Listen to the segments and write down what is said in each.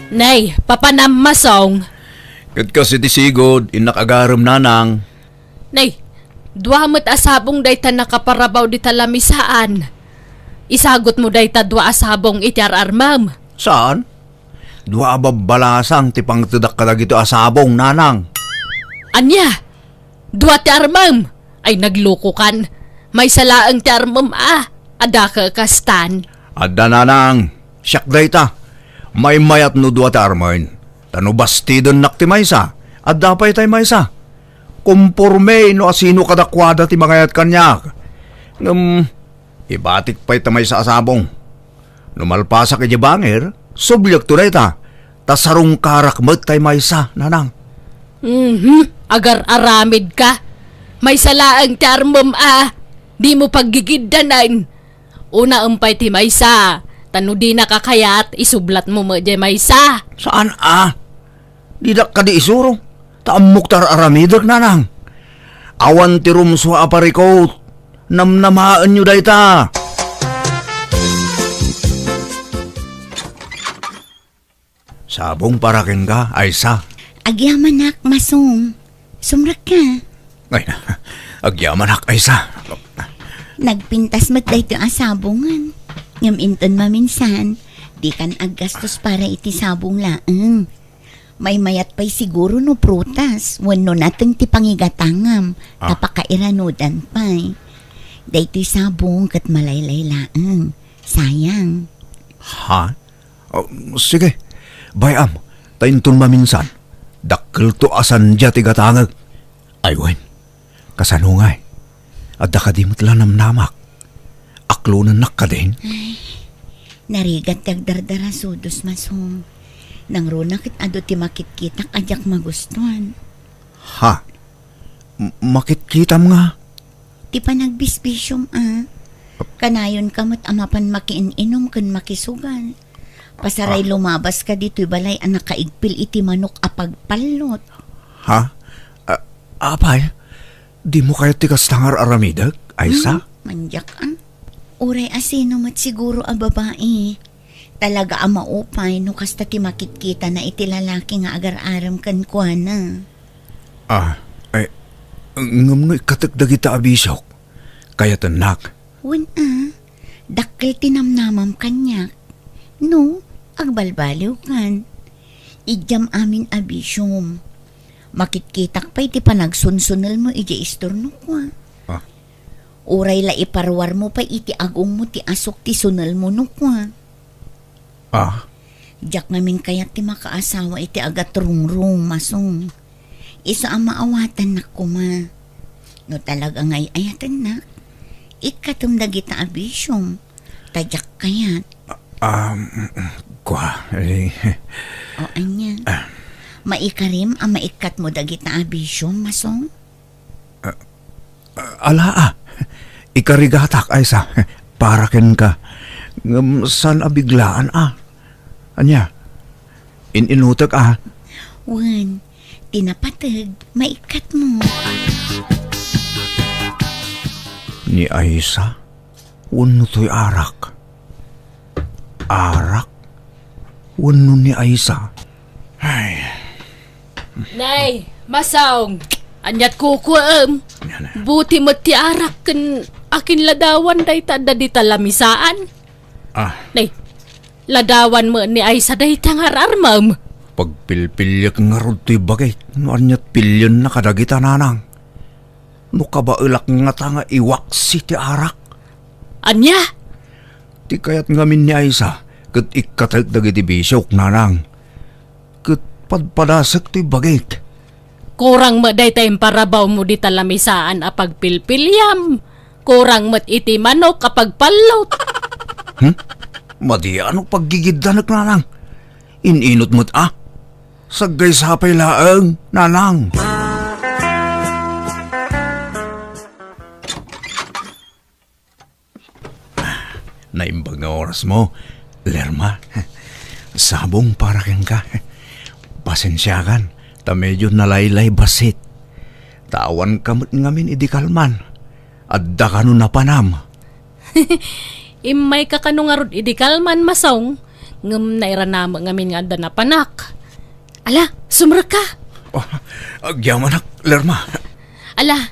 Nay, papanam masong. Kat kasi ti sigod, inakagaram nanang. Nay, dua mo't asabong dayta nakaparabaw di talamisaan. Isagot mo dayta dua asabong ityar ma'am. Saan? Dua babalasang ti pangtudak ka dagito asabong nanang. Anya, dua ti ma'am. Ay nagloko kan. May salaang ti ma'am ada ka kastan. Adda nanang, siyak dayta. May mayat no dua ti armain. Tano bastidon nak ti maysa. Adda pa'y tay maysa. Kumporme no asino kadakwada ti mangayat kanyak. Ibatik pa'y tamay sa asabong. Numalpasa kay Jabanger, sublyak to dayta. Tasarong karak mat tay maysa, nanang. Agar aramid ka. May salaang ti ma'am Di mo paggigiddanan. Una umpay ti maysa. Tano di nakakayat, isublat mo mo di maysa. Saan Didak ka di isuro. Taamok tar aramidak, nanang. Awan ti rumswa aparikot. Namnamaan nyo dayta. Sabong parakin ka, Aysa. Agyaman nak, masong. Sumrak ka. Ay, agyaman ak, Aysa. Nagpintas mat dayto asabongan. Ngam inton maminsan, di kan aggastos para iti sabong laeng. May mayat pa'y siguro no prutas, wano natin ti pangigatangam, tapakairanudan pa'y. Dayto'y sabong kat malaylay laeng. Sayang. Ha? Sige, bayam, taintun maminsan. Dakkel to asan dya ti gatangag. Aywen, kasanungay. Adda ka di matla namnamak. Aklo na nakadeng. Narigat kag dardara sudos masong. Nang runakit ado ti makitkitak ajak magustuhan. Ha? Makitkitam nga? Ti panagbisbisyom Kanayon kamot amapan makiininom kan makisugan. Pasaray lumabas ka dito'y balay ang nakaigpil iti manok apagpalot. Ha? Apay? Di mo kaya tikas tangar aramidag, Aysa? Manjak Uray asino mat siguro a babae. Talaga ang maupay no kasta ti makitkita na iti lalaki nga agar-aram kan kuana. Ngam no ikatagdag ita abisok. Kaya tanak. Dakkel tinamnamam kanyak. No, agbalbaliw kan. Idyam amin abisyom. Makitkitak pa iti panagsunsunal mo iti istorno ko. Uray la iparwar mo pa iti agong mo ti asok ti sunal mo no ko. Diyak namin kayat ti makaasawa iti agat rungrung masong. Isa ang maawatan na kuma. No talaga ngay ayatan na. Ikatumdag ita abisyom. Tadyak kayat. O anya. Maikarim ang maikat mo dagita abisyom masong? Ikarigatak, Aysa. Paraken ka. San abiglaan Anya? Inutag Wan, tinapatag, maikat mo. Ni Aysa? Wano to'y arak? Arak? Wano ni Aysa? Ay. Nay, masong. Anyat kukuam. Buti mo ti arak kan akin ladawan dayta di talamisaan. Nay, ladawan mo ni Aysa dayta nga armam. Pagpilpilyak nga rod to'y bagay. No anyat pilyon na kadagita nanang. No kabailak nga tanga iwak si ti arak. Anya? Ti kayat ngamin ni Aysa. Kat ikatagdag iti bisyok nanang. Kat padpadasak ti bagay. Kurang mo day tayong parabaw mo di talamisaan a pagpilpilyam. Kurang mo't iti manok kapag palot. Madi ano paggigiddanak nanang? Ininot mo't Sagay sapay laang, nanang. Naimbag na oras mo, Lerma. Sabong para kang ka. Pasensyakan. Ta medyo nalaylay basit. Tawan kamot ngamin idikalman. Adda kanu na panam. Imay ka kanungarod idikalman masong. Ngam nairanama ngamin nga da na panak. Ala, sumra ka. Oh, agyaman ak, Lerma. Ala,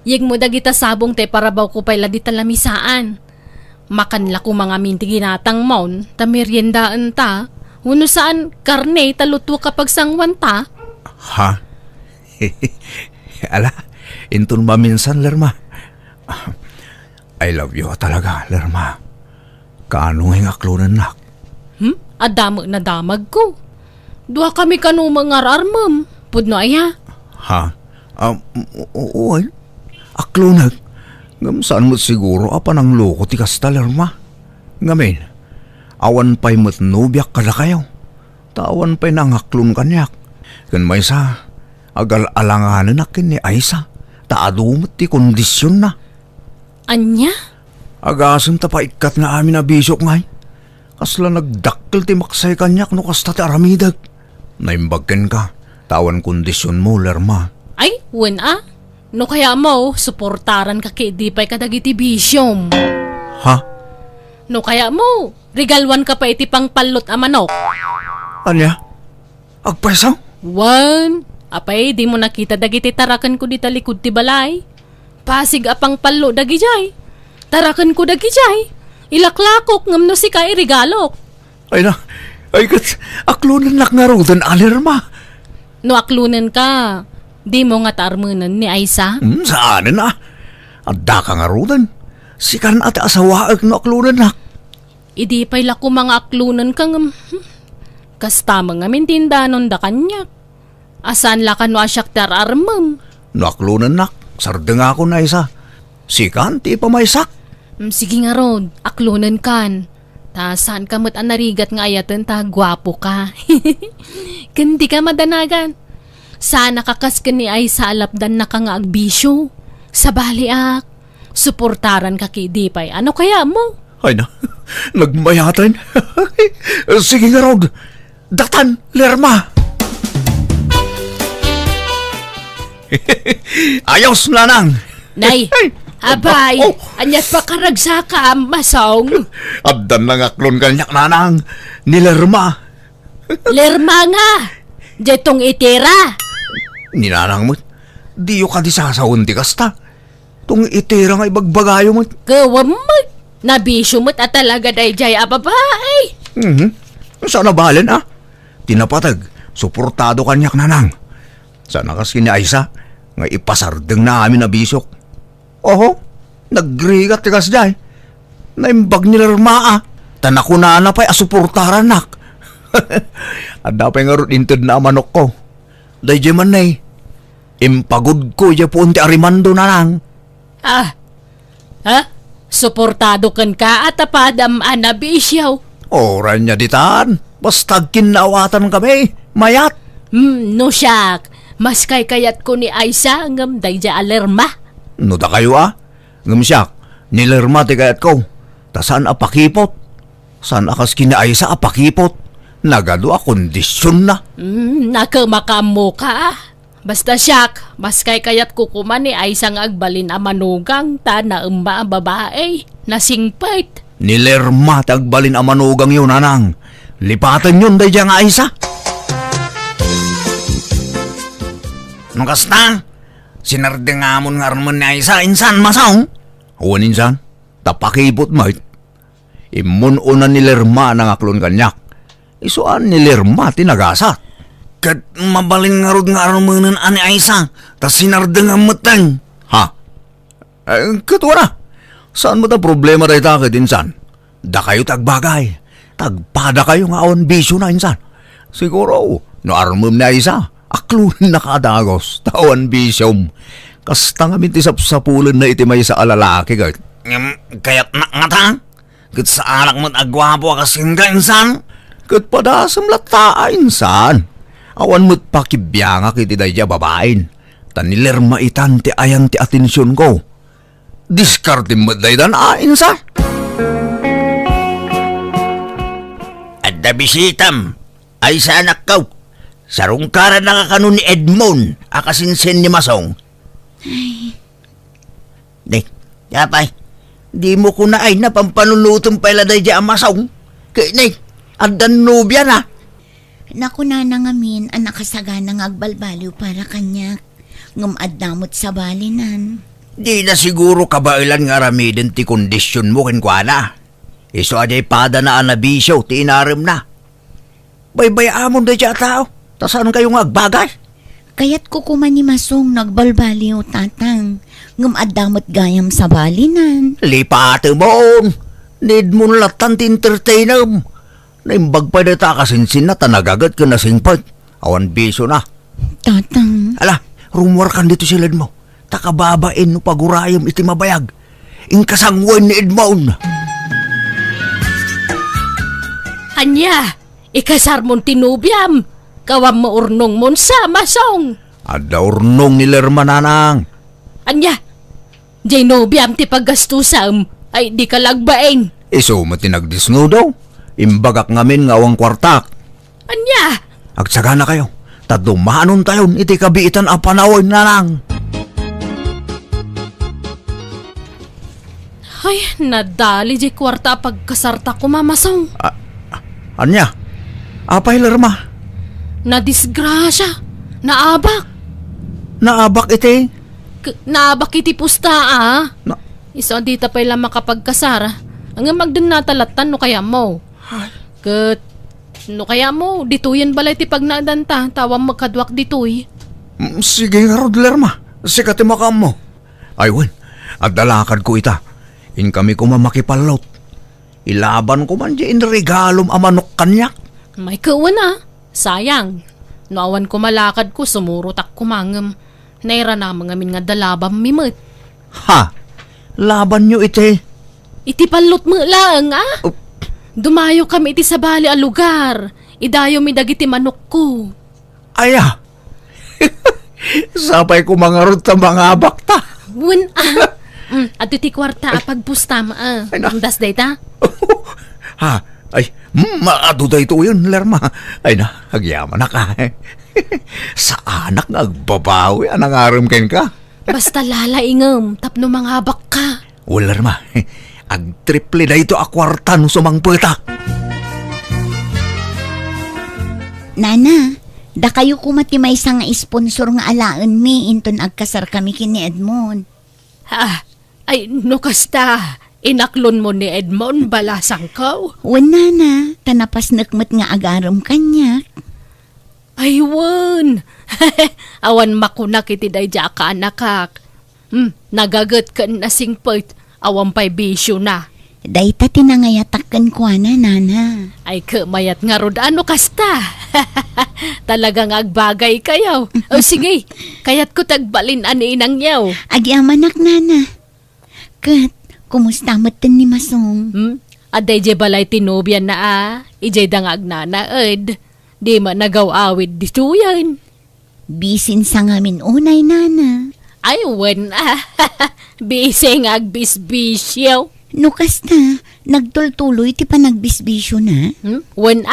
yeg mo dagita sabong te para baw ko pala di talamisaan. Makanla ko mga minti ginatang maun, ta meriendaan ta. Uno saan karne taluto kapag sangwan ta. Ha? Ala, intun maminsan, Lerma. I love you talaga, Lerma. Kaano nga aklunan nak? Adamo na damag ko. Dua kami kanu mga armam. Pudno aya. Ha? Oo, aklunag. Ngam saan mo siguro apa ng loko ti kasta, Lerma? Ngamin, awan pa'y matnubiak kada kayo. Tawan pa'y nangaklun kanyak. Kan may sa, agal-alanganan akin ni Aisa. Taadumot ti kondisyon na. Anya? Agasem ta pa ikat na amin na bisok ngay. Kasla nagdakkel ti maksay kanyak no kasta ti aramidag. Naimbagken ka, tawan kondisyon mo, Lerma. Ay, wen. No kaya mo, suportaran ka kay di pa'y kadagiti bisyom. Ha? No kaya mo, regalwan ka pa iti pang palot a manok. Anya? Agpasaw? Wan, apay di mo nakita dagiti tarakan ko di talikod ti balay. Pasig apang palo dagi jay. Tarakan ko dagi jay. Ilaklakok ngam no si kay regalok. Ay na, ay kat, aklunan lak nga rodan, Lerma. No aklunan ka, di mo nga tarmunan ni Aisa. Saan na? Adda ka nga rodan. Sikan at asawaag no aklunan lak. Idi pa'y lako mga aklunan ka ngam. Kasta mga mintindanon da kanyak. Asan la ka no asyak tar armam. No aklunan lak, sarda nga ako na isa. Sikan, ti pamaysak. Sige nga ron, aklunan kan. Ta saan ka mo't anarigat nga ayatan ta, gwapo ka. Kandi ka madanagan. Sana kakas ka ni ay sa alapdan na ka nga agbisyo. Sa baliak, suportaran ka kay Dipay. Ano kaya mo? Ay na, nagmayatan. Sige nga rog, datan, Lerma. Ayos na nang. Nay, abay, anyat pa karagsaka, masong. Abdan lang aklon kanyak nanang, ni Lerma. Lerma nga, jetong itira. Ninanang mo, di ka di sasawon di kasta. Tung itira nga ibagbagayo mo. Kawam mo, nabisyo mo't at talaga day jay ababay. Sana bahalin Tinapatag, suportado kanyak nanang. Sana kas kini Aisa, nga ipasardeng na amin na bisok. Oho, nagrigat tigas jay. Naimbag ni Lerma Tanakunana pa'y asuportaran nak. Ada pa'y nga rin intod na manok ko. Day jay man impagod ko jay po unti arimando nanang. Suportado kan ka at apadam anabisyaw. Oran niya ditan, basta kinawatan kami, mayat. No siyak, mas kay kayat ko ni Aisa ngam day jay alerma. No da kayo ngam siyak, ni Lerma ti kayat ko. Ta saan apakipot? Saan akas kinaaysa apakipot? Nagado kondisyon na. Nakamakamo ka. Basta siyak, mas kay kayat kukuman ni Aisa nga agbalin a manugang ta na ang babae na singpait. Ni Lerma tagbalin ang manugang yun, nanang. Lipatan yun day nga Aisa. Nung kasta, sinardengamon nga arman ni Aisa, insan masaw. Huwan insan, tapakipot mo. Imununan ni Lerma ng aklon kanyak. Isuan ni Lerma tinagasat. Kat mabaling nga rod nga armanan ani Aisa, tas sinardeng matang. Ha? Katwa na. Saan mo ta problema dahi takit, insan? Da kayo tagbagay. Tagpada kayo nga awan bisyo na, insan. Siguro, no armam na Aisa, aklon na kadagos, tawan bisyom. Kasta nga minti sapsapulan na iti may sa alalaki, kahit. Kaya't nga ta? Kat sa alak mo't agwapo kasing ka, insan? Kat padasam lata, insan. Awan mo't pakibiyanga kiti dayja babain. Taniler maitan ti ayan ti atensyon ko. Diskarte mo't daydan insan. At nabisitam, ay sa anak ko. Sarungkaran nakakano ni Edmond, akasinsin ni Masong. Ay, yapay, di mo ko na ay napampanunutom pala dayja ang Masong. Kaya, Addan nubya na. Naku na ngamin, ang nakasagana ng agbalbaliw para kanya. Ngumadamot sa balinan. Di na siguro kabailan nga ramidin ti kondisyon mo kinkwana. Iso aday pada na anabisyo ti inarim na. Baybayamon da dya tao. Tasan kayo nga agbagay? Kaya't kukuman ni Masong nagbalbaliw tatang. Ngumadamot gayam sa balinan. Lipate mo. Need mo latan ti entertainer. Naimbag pa dita kasinsin na tanagagat ka na singpag. Awan biso na. Tatang, Ala, rumor kan dito silad mo. Takababain no pagurayam iti mabayag. Ingkasangwan ni Edmond. Anya, ikasar mon tinubyam. Kawam maurnong mon sa Masong. Ada urnong ni Lermananang. Anya, jay nobyam ti paggastusam ay di ka lagbaeng. Iso matinagdisno daw. Imbagak ngamin nga awang kwartak. Anya, Agsaga na kayo. Tadumanon tayon iti kabiitan a panaway nanang. ay nadali jay kwarta pagkasarta ko mamasong. Anya? Apay Lerma? Nadisgrasya, naabak. Naabak iti? Naabak iti pusta ah. Na- Iso dita pa'y lang makapagkasara. Ang magdun natalatan no kaya mo. Kat, no kaya mo, dituyan balay ti pagnadanta, tawang magkadwak ditoy. Sige nga Rod Lerma. Sikat makam mo. Aywan, at dalakad ko ita. In kami kumamakipalot. Ilaban ko man di in regalom amanok kanyak. May kawan ah. Sayang. Noawan ko malakad ko, sumurutak kumangam. Naira na mga min nga dalabam mimot. Ha? Laban nyo iti. Iti palot mo lang ah. Oh. Dumayo kami iti sa bali a lugar. Idayo mi dagiti manok ko. Aya. Sapay ko mga Rod ta mga bakta. Wen ah. At iti kwarta a pagpustam ah. Ay, na. Das dayta? Ha? Ay, maaduda ito yun, Lerma. Ay na, agyaman na ka. Sa anak nga agbabawi, anang aram ken ka. Basta lalaingam, tapno mga habak ka. O Lerma, agtriple na ito akwartan sumang petak. Nana, da kayo kumati may isang sponsor nga alaan mi inton agkasar kami kini Edmond. Ha? Ay, no kasta. Inaklon mo ni Edmond balasang ko. Wana na, tanapas nakmat nga agaram kanya. Ay, wan. Awan makunak iti day ka anakak. Nagagat ka na singpot. Awan pa'y bisyo na. Dayta tinangayatakkan ko na, Nana. Ay, kamayat nga rod ano kasta. Talagang agbagay kayo. O sige, kayat ko tagbalin ani inang yaw. Agyamanak, Nana. Kat, kumusta matan ni Masong? Aday je balay tinubyan na ijay dangag na ed. Di man nagaw-awid dito yan. Bisin sa ngamin unay, Nana. Ay, wen Bising agbisbisyaw. No kasta, nagtultuloy ti panagbisbisyo na. Wen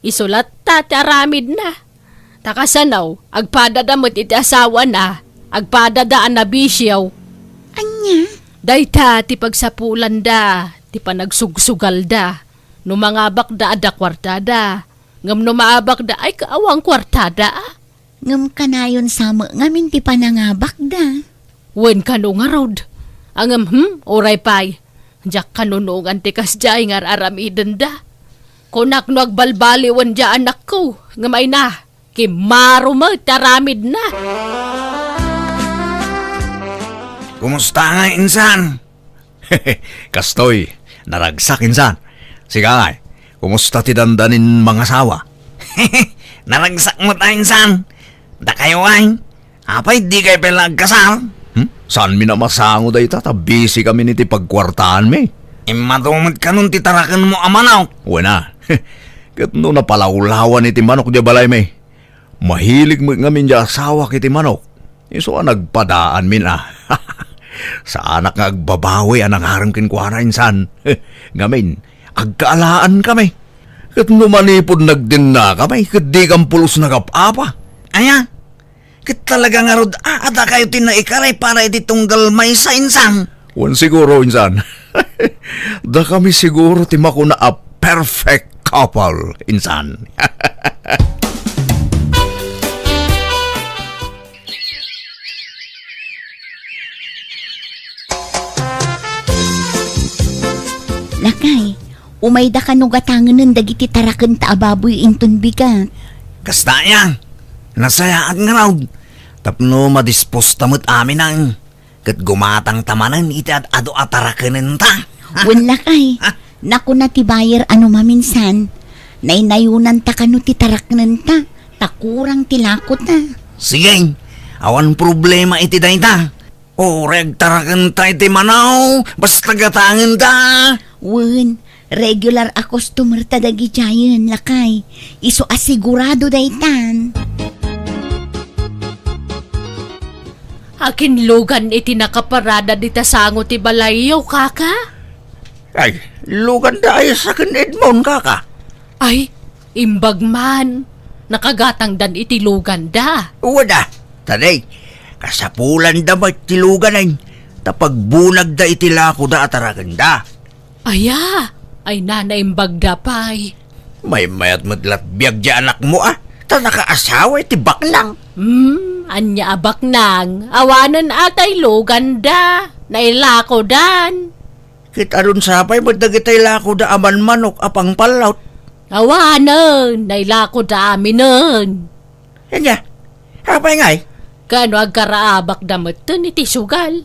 isulat ta aramid na. Takasanaw, agpadadamot iti asawa na. Agpadadaan na bisyaw. Anya? Dayta ti pagsapulan da, ti panagsugsugal da. No mga bakda ada kwartada. Ngam no maabak da ay kaawang kwartada. Ngam kanayon sama ngamin ti panangabak da. Wen kano nga rod. Angam oray pay. Diyak kanunong antikas jay nga aramiden da. Kunak no agbalbali wan dya anak ko. Ngamay na, kimaro mo taramid na. Kumusta nga, insan? Kastoy, naragsak, insan. Siga nga, kumusta ti dandanin mga sawa? Naragsak mo tayo, insan. Da kayo ay. Apay, di kayo pelagkasal. Saan mi na masango da ita? Busy kami niti pagkwartaan mi. Madumot ka nun titarakan mo amanaw. Wala. Kat no napalaulawan iti manok di balay mi. Mahilig mo ngamin di asawa kiti manok. Iso nagpadaan min Sa anak nga agbabawi anang harang kinkwana insan. Ngamin, agkaalaan kami. Kat numanipod nagdin na kami. Kat di kang pulos nagapapa. Aya, kit talaga nga rod, ada kayo tinaikaray para iti tunggal may sa insan. Wan siguro insan. Da kami siguro ti makuna a perfect couple, insan. Lakay, umayda ka no gatangan ng dagiti taraken ta ababoy inton bigat. Kasta yan. Nasayaan nga raw. Tapno madispos tamot amin ang kat gumatang tamanan iti at ado atarakanin ta. Wen lakay, naku na ti bayer ano maminsan. Nainayunan ta kano ti taraknen ta. Takurang tilakot ta. Sige, awan problema iti dayta. Oreg tarakan ta iti manaw, basta gatangin ta. Wen, regular a customer ta dagi jayan lakay. Iso asigurado daytan. Akin lugan iti nakaparada dita sango ti balayaw, kaka. Ay, lugan dahil sa kin Edmond kaka. Ay, imbag man. Nakagatang dan iti lugan da. Wala, taday, kasapulan da ba iti lugan ay tapagbunag da iti lako da atarakan da. Aya, ay nanaimbag da pay. May mayat madlat biyag di anak mo ta nakaasawa iti baklang. Anya abak nang. Awanan atay lugan da. Nailako dan. Kita ron sapay madagitay lako da aman manok apang palaut. Awanan. Nailako da aminan. Kanya, apay ngay? Kano agkaraabak damatun iti sugal.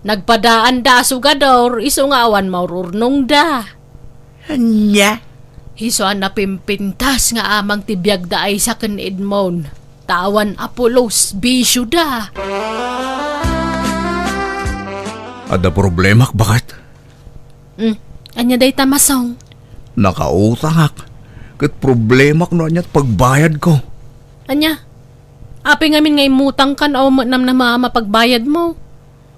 Nagpadaan da sugador. Iso nga awan maururnong da. Kanya? Hiso na pimpintas nga amang tibiyag da ay sa ken Edmond. Tawan Apolos, bisyo da. Ada problema bakit? Anya day tamasong. Nakautangak. Kat problema no anyat pagbayad ko. Anya, api ngamin ngay mutang kan o nam na mapagbayad mo.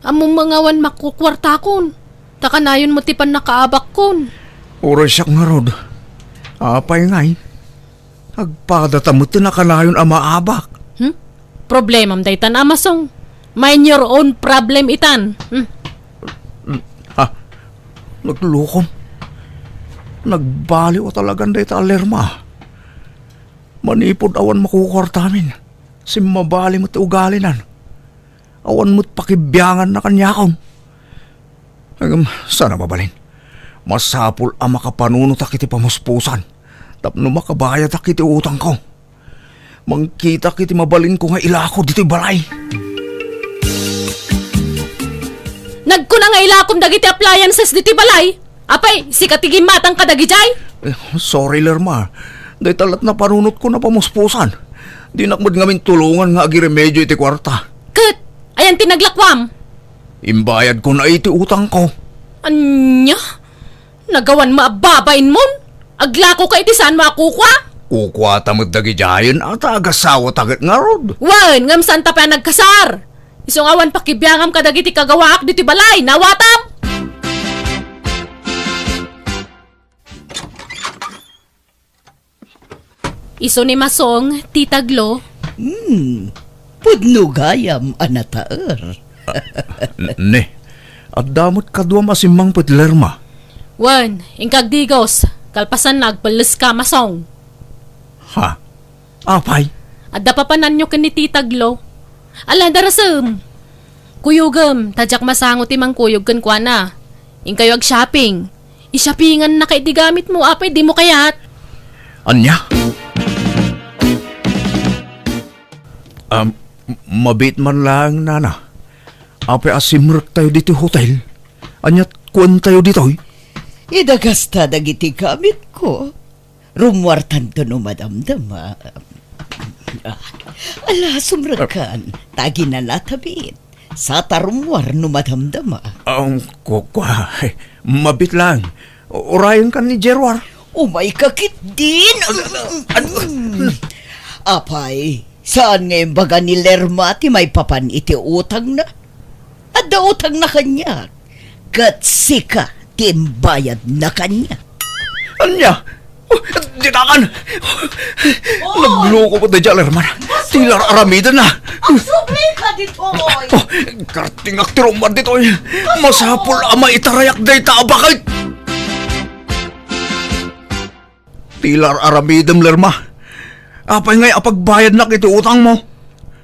Among mangawan makukwarta kon. Takanayon mo tipan nakaabak kon. Oras siya nga rod. Apay ngay. Agpadatamot na kanayon ang maabak. Problemam day tan amasong. Mind your own problem itan. Naglukom. Nagbaliw talagang day ta alerma. Manipod awan makukwartamin. Simmabali mo't ugalinan. Awan mo't pakibyangan na kanyakon. Sana mabalin. Masapul ang makapanunot akiti pamuspusan. Tapno makabayad akiti utang ko. Mangkita kiti mabalin ko nga ilako dito balay. Nagkuna nga ilakom dagiti appliances diti balay. Apay, si katigim matang kadagijay. Sorry, Lerma. Dahil talat na panunot ko na pamuspusan. Di nakmad ngamin tulungan nga agi remedyo iti kwarta. Kat, ayan tinaglakwam. Imbayad ko na iti utang ko. Anya? Nagawan maababain mon? Aglako ka iti saan makukwa? Kukwa tamad dagijayan at agasawa tagat nga rod. Wan, ngam saan pa nagkasar? Isong awan pakibiyangam ka dagiti kagawaak diti balay, nawatam! Iso ni Masong, titaglo. Pudnugayam anataer. Ne, at damot kadwa masimang put Lerma. Wan, ingkagdigos, kalpasan nagpalas ka Masong. Ha? Apay? At dapapanan nyo ni titaglo. Ala, darasam. Kuyugam, tadyak masangot imang kuyog kan kwa na. Ing kayo ag-shopping. I-shoppingan na kay di gamit mo, apay di mo kayat. Anya? Mabit man lang, nana. Apay asimrek tayo dito hotel. Anyat kuwan tayo dito. Idagasta dagiti gamit ko. Rumwartan to no madamdama. Ala, sumrakan. Tagi na natabit. Sa tarumwar no madamdama. Ang kukwa, mabit lang. Urayan ka ni Gerwar. Umay kakit din. Apay, saan ngayon baga ni Lerma ti may papan iti utang na? Ada utang na kanya. Katsika timbayad na kanya. Anya? Dinakan! Nagloko po na dyan, Lerman. Tila aramida na. Asubli ka dito, oy! Karting aktiruman dito. Masapul ama itarayak day taabakay. Tilar aramidem lerma. Apay ngay apagbayad na kiti utang mo.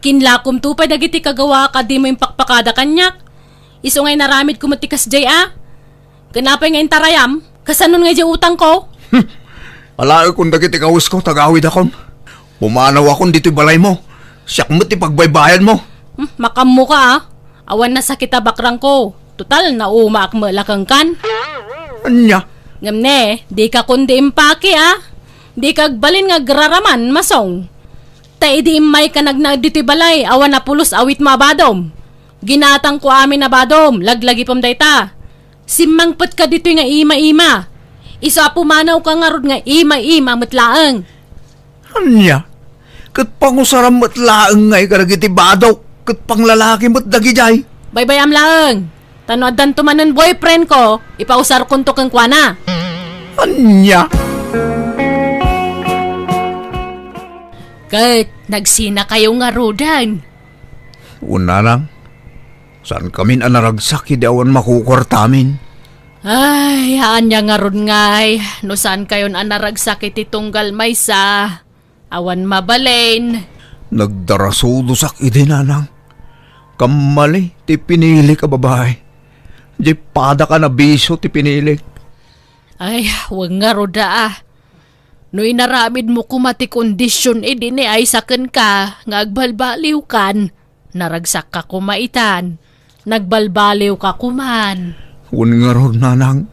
Kinlakom tupay dagiti kagawa ka di mo yung pakpakada kanyak. Iso ngay naramid kumatikas jay Ganapay ngay tarayam, kasanon ngay jay utang ko. Alayo kung dagiti kawis ko, tagawid akon. Pumanaw akon dito balay mo. Siyak mo't ipagbaybayan mo. Makammo ka Awan na sa kita bakrang ko. Total na umaak mo lakang kan. Anya? Ngamne, di ka kundi impake Di kagbalin nga graraman masong. Tay di imay ka nagnag dito'y balay, awan na pulos awit mabadom. Ginatang ko amin na badom, laglagi pam dayta. Simangpet ka dito'y nga ima-ima. Isa pumanaw ka nga rod nga ima-ima matlaang. Anya? Kat pangusaram matlaang ngay karagiti badaw, kat pang lalaki matdagijay. Baybayam laang. Tanoadan tumanan boyfriend ko, ipausar kunto kang kwana. Anya? Kat, nagsina kayo nga rodan. Una lang. Saan kami anaragsak, hindi awan makukwartamin. Ay, anya nga ron ngay. No saan kayon anaragsak iti tunggal may sa. Awan mabalain. Nagdarasudo sak idinanang. Kamali, ti pinili ka babae. Di pada ka na biso ti pinili. Ay, wag nga roda No inaramid mo kumati kondisyon ni ay saken ka, nga agbalbaliw kan. Naragsak ka kumaitan. Nagbalbaliw ka kuman. Wan nga ron nanang.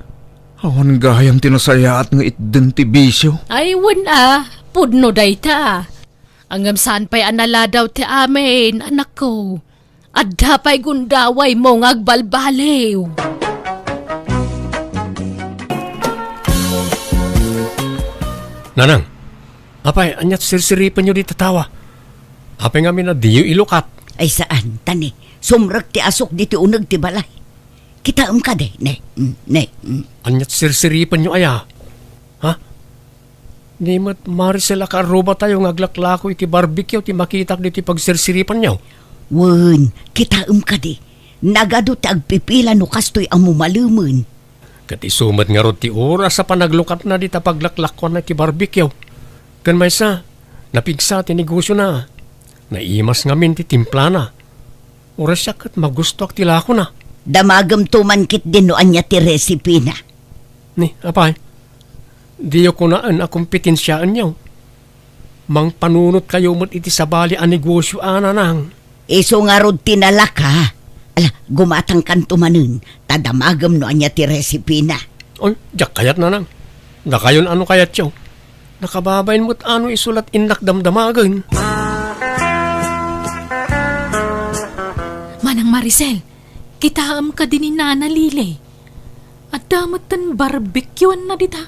Awan gayam tinasayaat nga itden ti bisyo. Ay, wan pudno dayta. Angam saan pa'y anala daw ti amin, anak ko. Adda pa'y gundaway mo nga agbalbaliw. Nanang, apay, anyat sirsiripan nyo di tatawa. Apay nga na diyo ilukat. Ay saan, tani? Sumrak ti asok diti unag ti balay. Kitaam ka de, ne. Anyat sirsiripan nyo aya. Ha? Di mat Maricel akaroba tayo ngaglaklako iti barbecue ti makitak diti pagsirsiripan nyo. Wen, kitaam ka de. Nagado ti agpipila no kastoy amumalumun. Kat isumat nga rod ti oras sa panaglukat na di tapaglaklakon na ti barbecue. Kan may sa, napigsa ti negosyo na. Naimas ngamin ti timpla na. Oras siya kat magusto ak tilako na. Damagam tumankit din no anya ti recipe na. Ni, apay, diyo ko naan akong pitinsyaan nyo. Mang panunot kayo mo't iti sabali ang negosyo nang. Iso nga rod tinalaka. Ala, gumatang kan tumanun. Tadamagam no anya ti recipe na. Oy, jak kayat nang. Nakayon ano kayat yaw. Nakababayin mo't ano isulat inak damdamagan. Manang Maricel, kitaam ka din ni Nana Lile. At damatan barbecuean na dita.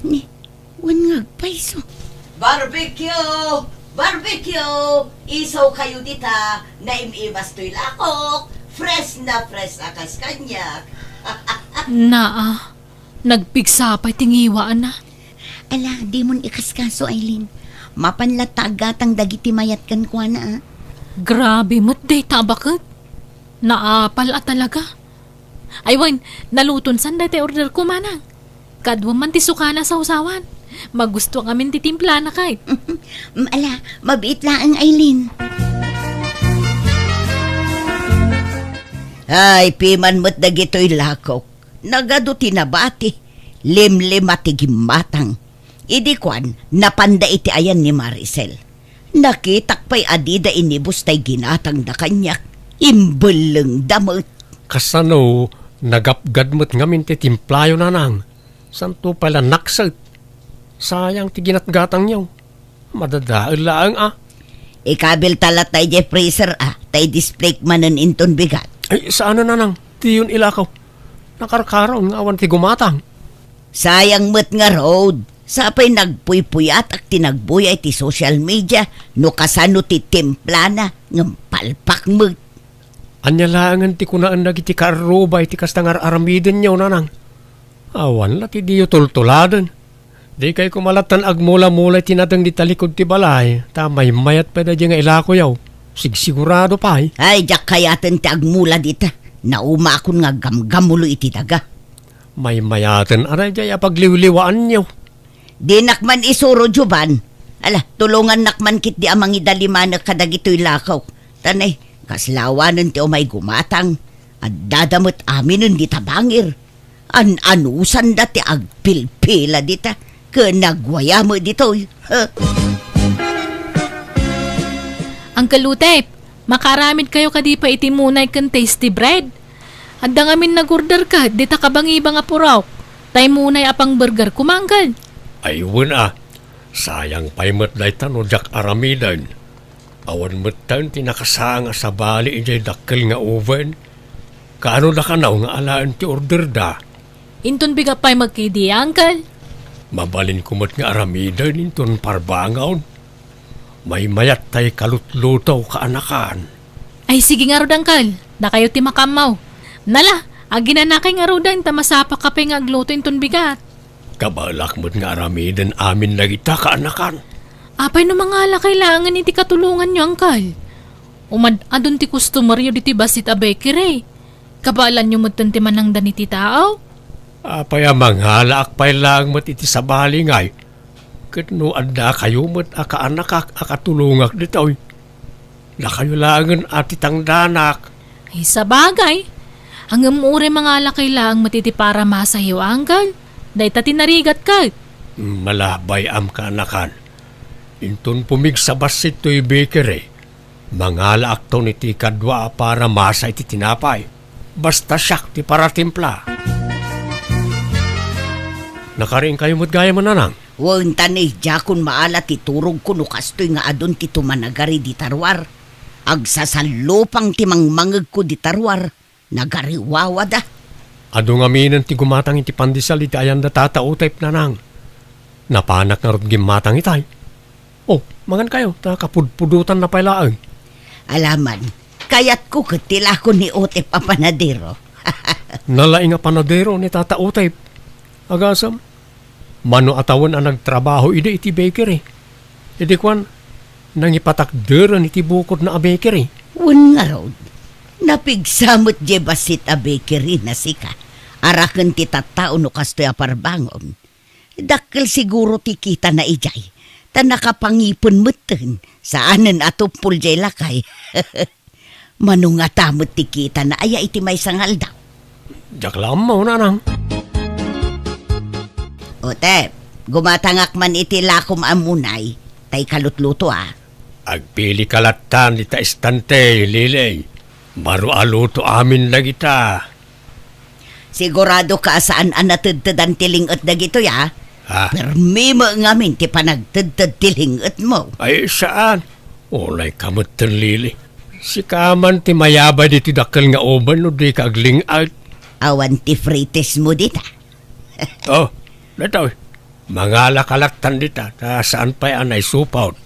Ni, wan nga paiso. Barbecue! Barbecue! Isaw kayo dita, naimimas to'y lakok. Fresh na akas kanyak. Nagpigsapay tingiwaan na. Ala, di mon ikaskaso, Aileen. Mapanlatagatang dagiti mayat kan kwa na. Grabe mo't day tabakot. Naapal talaga. Aywan, naluton san day order ko manang. Kadwa man ti sukana sa usawan. Magusto ngamin ti timpla na kahit. Ala, mabiit lang, Aileen. Ay, piman mo't dagito'y lakok. Nagado tinabati. Limlim at gimatang. Idi kwan, napanda iti ayan ni Maricel. Nakitak pa'y adida inibus tay ginatang na kanyak. Imbeleng damot. Kasano, nagapgad mo't ngamin ti timplayo nang. Santo pala naksat. Sayang ti ginatgatang nyaw. Madadaal laang Ikabil talat tay je freezer tay display manen inton bigat. Ay, saan na nang? Di yun ilakaw. Nakarkaroon nga awan ti gumatang. Sayang mo't nga road. Sapay nagpuy-puyat at tinagbuyay ti social media no kasano ti templana ng palpak mo't. Anya laangan ti kunaan nagiti karubay ti kastangar aramiden nyaw nanang. Awan la ti diyo tultuladan. Di kay kumalatan agmula-mula tinatang di talikod ti balay. Tamay mayat pa na di nga ilako yaw. Sigurado pa Ay, jak kayaten ti agmula dita. Nauma akong nga gamgamulo iti daga. May mayaten aray jay apagliwliwaan nyaw. Di nakman isuro juban. Ala, tulungan nakman kit di amang idalimanak kadagito'y lakaw. Tanay, kaslawanan ti umay gumatang. At dadamot amin di tabangir. Anusan dati agpilpila dita. Kanagwaya mo dito'y. Uncle Utep, makaramid kayo kadi pa itimunay kan tasty bread. Adda ngamin nag-order ka, di ta kabang-ibang apuraw. Tay munay apang burger kumanggal. Ayun sayang pa'y matlaytan o jak aramidan. Awan matan tinakasanga sa bali ijay dakkel nga oven. Kaano da kanaw nga alaan ti order da? Inton biga pa'y magkidi, Uncle. Mabalin kumot nga aramidan inton parbangaw. May mayat tay kalutlutaw kaanakan. Ay sige nga rod, Uncle. Da kayo ti makamaw. Nala, aginanakay nga rodan tamasapa ka pa nga agluto inton bigat. Kabalak mo't nga aramidan amin lagita kaanakan. Apay no mga kailangan iti katulungan nyo, Uncle. Adun ti customer nyo diti basit a bakery. Kabalan nyo mo't ti manang daniti tao. Apay amang halak pa'y lang mo't iti sabali ngay. Katno anda kayo mo't akaanak akatulungak dito'y. Na kayo langan atitang danak. Ay sa bagay. Ang umure mga kailangan matiti para masahiw, Uncle. Day ta tinarigat ka. Malabay am kaanakan. Inton pumig sa basit to'y bakery. Mangala akto ni ti kadwa para masa iti tinapay. Basta siyak ti para timpla. Nakaring kayo mo't gaya mo nanang. Wan tanay, jakon maala ti turog ko no kastoy nga adon ti tumanagari di tarwar. Agsasalupang ti mangmangag ko di tarwar. Nagariwawa da. Ado nga minan ti gumatang iti pandisal iti ayan da tatautayp nanang. Napanak na rod gimatang itay. Oh, mangan kayo, nakapudpudutan na pailaang. Alaman, kayat ko katila ko ni Ote Papanadero. Nalaing nga panadero ni tatautayp. Agasam, mano atawan ang nagtrabaho iti bakery. Iti kwan, nangipatakderan iti bukod na a bakery. Wan nga raw. Napigsamot je basit a bakery na sika. Arakan ti tattao no kastoy a parbangon. Dakkel siguro ti kita na ijay. Ta nakapangipon meten. Saanen atupul jay lakay. Manungatamot ti kita na aya iti may sangal daw. Jak lamaw nanang. Ote, gumatangak man iti lakom amunay. Tay kalutluto Agpili kalatan ita estante, Lilay. Baro aluto amin lagita. Sigurado ka saan anatudtudan tilingot na gito ya? Ha? Permi mo ngamin ti panagtudtud tilingot mo. Ay saan? Olay kamot ten Lili. Si kaman ti mayaba diti dakkel nga oban no di kagling out. Awan ti frites mo dita. Oh, nataw. Mangala kalatan dita. Ta saan pa'y anay supaut.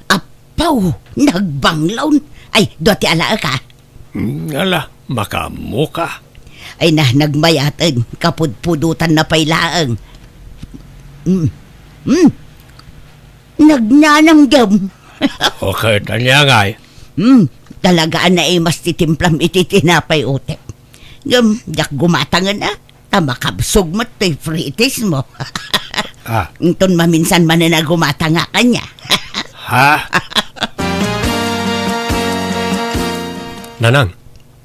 Apaw, nagbanglaw. Ay, dote ala ka. Ala, makamuka. Ay nagmayatan, kapudpudutan na pailaang. Nagnananggam. Okay, tanya nga Talagaan na mas titimplam iti tinapay Ote. Jak gumatangan na. Tamakabsog mo to'y fritis mo. Inton maminsan man na gumatanga ka niya. Ha? Nanang,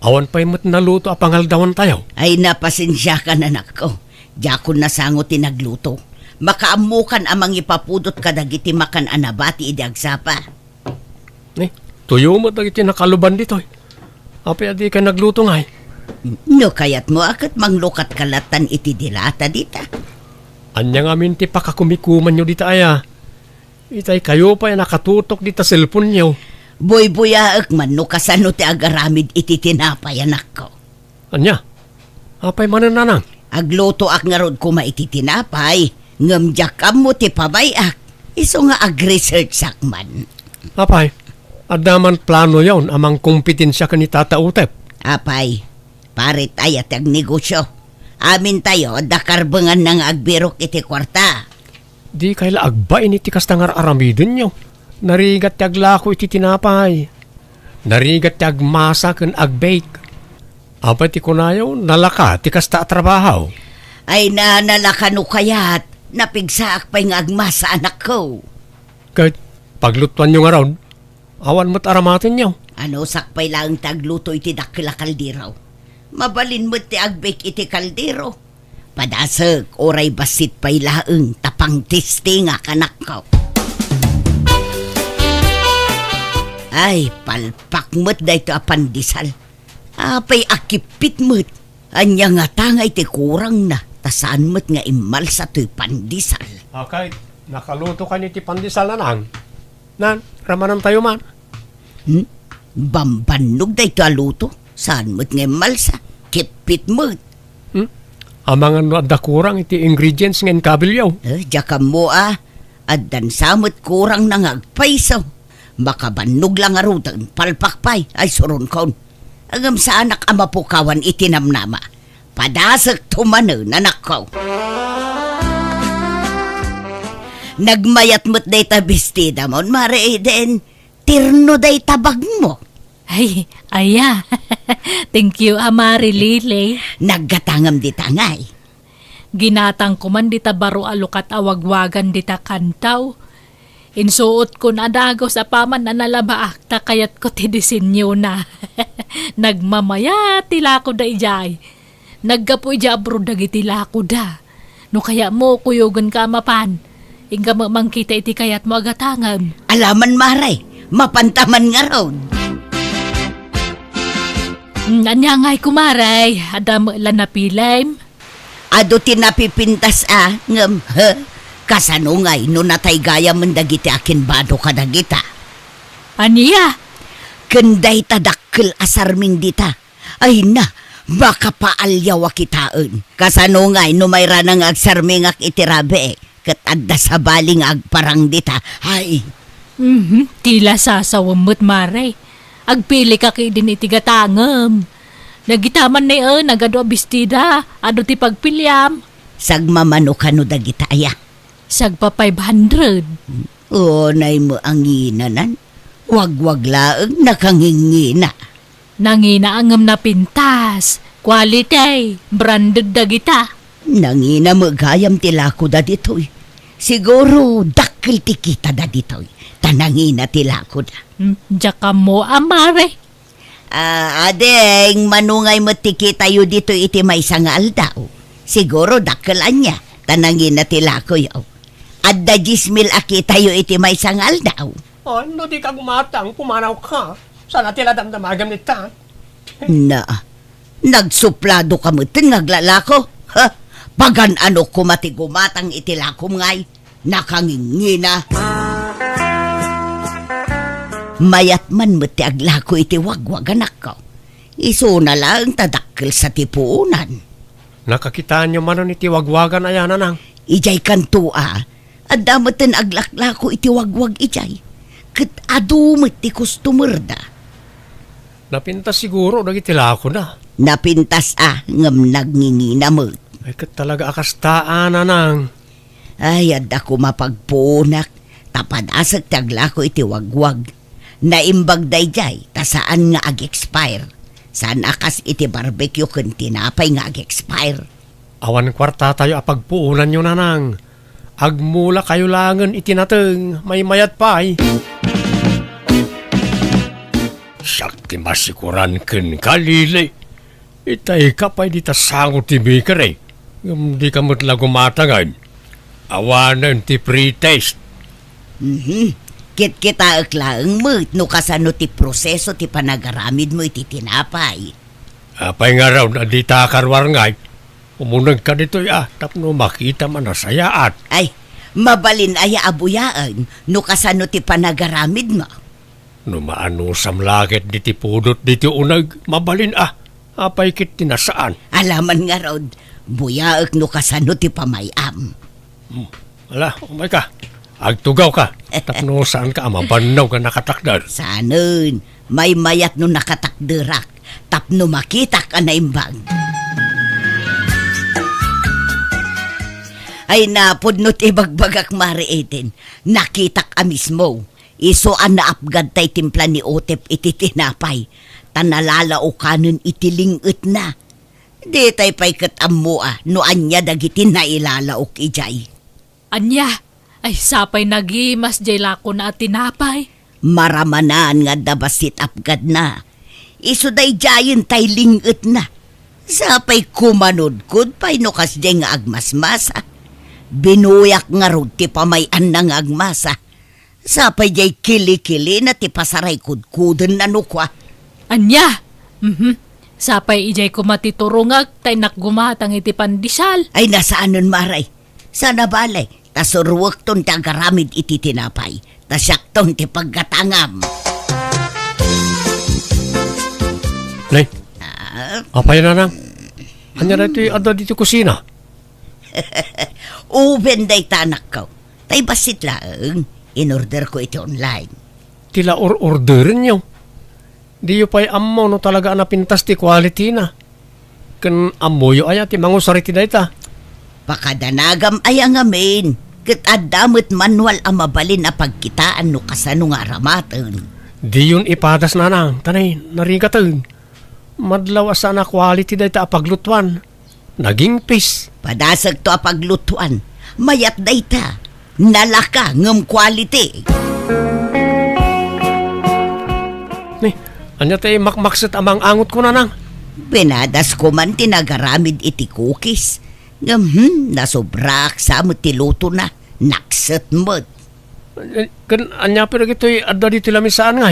awan pa'y mo't naluto a pangaldawan tayo. Ay napasensya ka na nako. Jakon na sango tinagluto. Makaamukan amang ipapudot kadagiti makan anabati idi agsapa. Tuyo mo't agiti nakaluban dito. Apay adi ka nagluto ngay. No kayat mo akat manglukat kalatan iti dilata dita. Anya nga minti pakakumikuman nyo dita aya. Itay kayo pa'y nakatutok dita cellphone nyo. Boy-boyaak man no kasano ti agaramid iti tinapay anak ko. Anya? Apay manan nanang? Agluto ak nga rod kuma iti tinapay. Ngamjakam mo ti pabayak. Iso nga ag-research sakman. Apay, adaman plano yawn amang kompetensya ka ni Tata Utep. Apay, parit ayat ag negosyo. Amin tayo, dakarbangan ng agbirok iti kwarta. Di kaila agbain iti kastangar aramidin nyo. Narigat ti aglako iti tinapay. Narigat ti agmasa ken agbake. Apa ti kunayaw, nalaka ti kasta trabaho. Ay nalakano kayat. Napigsaak pa'y nga agma sa anak ko. Kahit paglutuan nyo nga raw, awan mo't aramatin nyo. Ano sakpay lang tagluto iti dakila kaldero. Mabalin mo't ti agbake iti kaldero. Padasag, oray basit pa'y laeng tapang tisti nga kanak ko. Ay, palpak mo't da ito apandisal. Apay akipit mo't. Anya nga tangay ti kurang na. Tasaan mo't nga imal sa to'y pandisal. Kahit nakaluto ka ni ti pandesal na nang. Nan, ramanan tayo man. Bambanog da ito aluto. Saan mo't nga imal sa kipit mo't. Amang ano adda kurang iti ingredients ng kabilyaw. Diya mo Addan samot kurang na ngagpaisaw. Makabanog lang arutan. Palpakpay ay suron kon. Agam sa anak ama pukawan itinamnama. Padasag tumano nanak ko. Nagmayat mo't day tabistida mo. Mare den, tirno day tabag mo. Ay, aya. Thank you, Amari Lile. Naggatangam di tangay. Ginatang ko man dita baro alukat awagwagan dita kantaw. Insuot ko na dagaw sa paman na nalabaak ta kayat ko ti disenyo na. Nagmamaya tila ko da ijay. Naggapo ija abro dagiti lako da. No kaya mo kuyogan ka mapan. Inga mamangkita iti kayat mo agatangam. Alaman maray, mapantaman nga raw. Nanyangay kumaray, adam lan napilaym. Ado tinapipintas ngam, kasanungay no natay gaya mendagiti akin bado kadagita. Aniya? Kenday tadakkel asarming dita. Ay na, baka paalyaw kitaan. Kasanungay no may ranang agsarming ak itirabe. Kat adda sa baling agparang dita. Ay, Tila sasawamot maray. Agpili ka kay din itigatangam. Nagitaman na nagado abistida, ado ti pagpilyam. sagmamano ka no dagita aya. Sagpa 500. O, nay mo ang inanan. Wag-wag laeng nakangingina. Nangina angam na pintas. Quality, branded dagita. Nangina mo gayam tila ko da ditoy. Siguro dakil ti kita da ditoy. Tanangina tila ko da. Jaka mo amare. Adeng, manungay mo tiki tayo dito iti may sangal daw. Siguro dakilan niya. Tanangin na tila ko yaw. Adda 10,000 aki tayo iti may sangal daw. Ano di ka gumatang, pumanaw ka. Sana tila damdamagam ni ta. Na, nagsuplado ka mo tin ngaglalako. Ha? Pagan ano kumati gumatang iti lakom ngay. Nakangingina. Mayat man mo ti aglako iti wagwag anak ko. Iso na lang tadakkel sa tipuunan. Nakakita nyo man iti wagwagan ayan nang. Ijay kantua, at damaten aglaklako iti wagwag ijay. Kat adumit ti customer da. Napinta siguro dagiti lako na. Napintas ngam nagngingina mo. Ay kat talaga akastaan nang. Ay, adda ko mapagpunak. Tapad asag taglako iti wagwag. Naimbag dayjay, tasaan nga ag-expire. Saan akas iti barbecue kun tinapay nga ag-expire. Awan kwarta tayo apagpuunan nyo nanang. Agmula kayo langan itinateng, may mayat pa ay. Sakti masikuran ken kalili. Itay ka pa'y di tasangot ti baker eh. Di ka mo't lagumatangan. Awanan ti pre-taste. Kit-kita aklaang mo, no kasano ti proseso ti panagaramid mo iti tinapay. Apay nga raw na di takarwar ngay. Umunag ka dito tapno makita man na sayaat. Ay, mabalin aya abuyaan, no kasano ti panagaramid mo. No maano samlakit di ti pudot di ti unag, mabalin apay kit tinasaan. Alaman nga raw, buyaak no kasano ti pamayam. Ala, umay ka. Agtugaw ka. Tapno saan ka mabanaw ka nakatakdar. Sanon, may mayat no nakatakderak. Tapno makita ka na imbang. Ay napod no't ibagbagak mariitin. Nakitak a mismo. Isoan na apgad tay timpla ni Otep iti tinapay. Tanalala o kanon itilingot na. Di tay pay katammo no anya dagiti na ilalaok ijay. Anya, ay sapay nagimas jay lako na tinapay. Maramanan nga dabasit apgad na. Isuday jayin tay linget na. Sapay kumanudkod pay no kas jay nga agmasmasa. Binuyak nga rod ti pamayan na nga agmasa. Sapay jay kili-kili na ti pasaray kudkuden na nukwa. Anya, sapay ijay ko matiturungag tay nakgumatang iti pandisal. Ay nasaanon maray. Sana balay, tasurwak ton ti agaramid iti tinapay. Tasyak ti paggatangam. Nay, apay na nang. Anya na ito ada dito kusina. Uben day tanak ko. Tay basit lang. In-order ko ito online. Tila orderin nyo. Di yu pa'y ammo no talaga napintas ti quality na. Kan ammo yu aya ti mangusari ti dayta. Pakadanagam ay ang amin. Kat adamot manual ang mabalin na pagkitaan no kasano nga aramatan. Di yun ipadas na nang. Tanay, narigatan. Madlaw asa na quality dayta apaglutuan. Naging pis. Padasag to apaglutuan. Mayat dayta. Nalaka ngem quality. Ni, anya tayo makmaksat amang angot ko na nang. Binadas ko man tinagaramid iti cookies. Nasobrak sa mo tiluto na. Nakset mo. Kan anya pero gito'y adda dito lamisaan nga.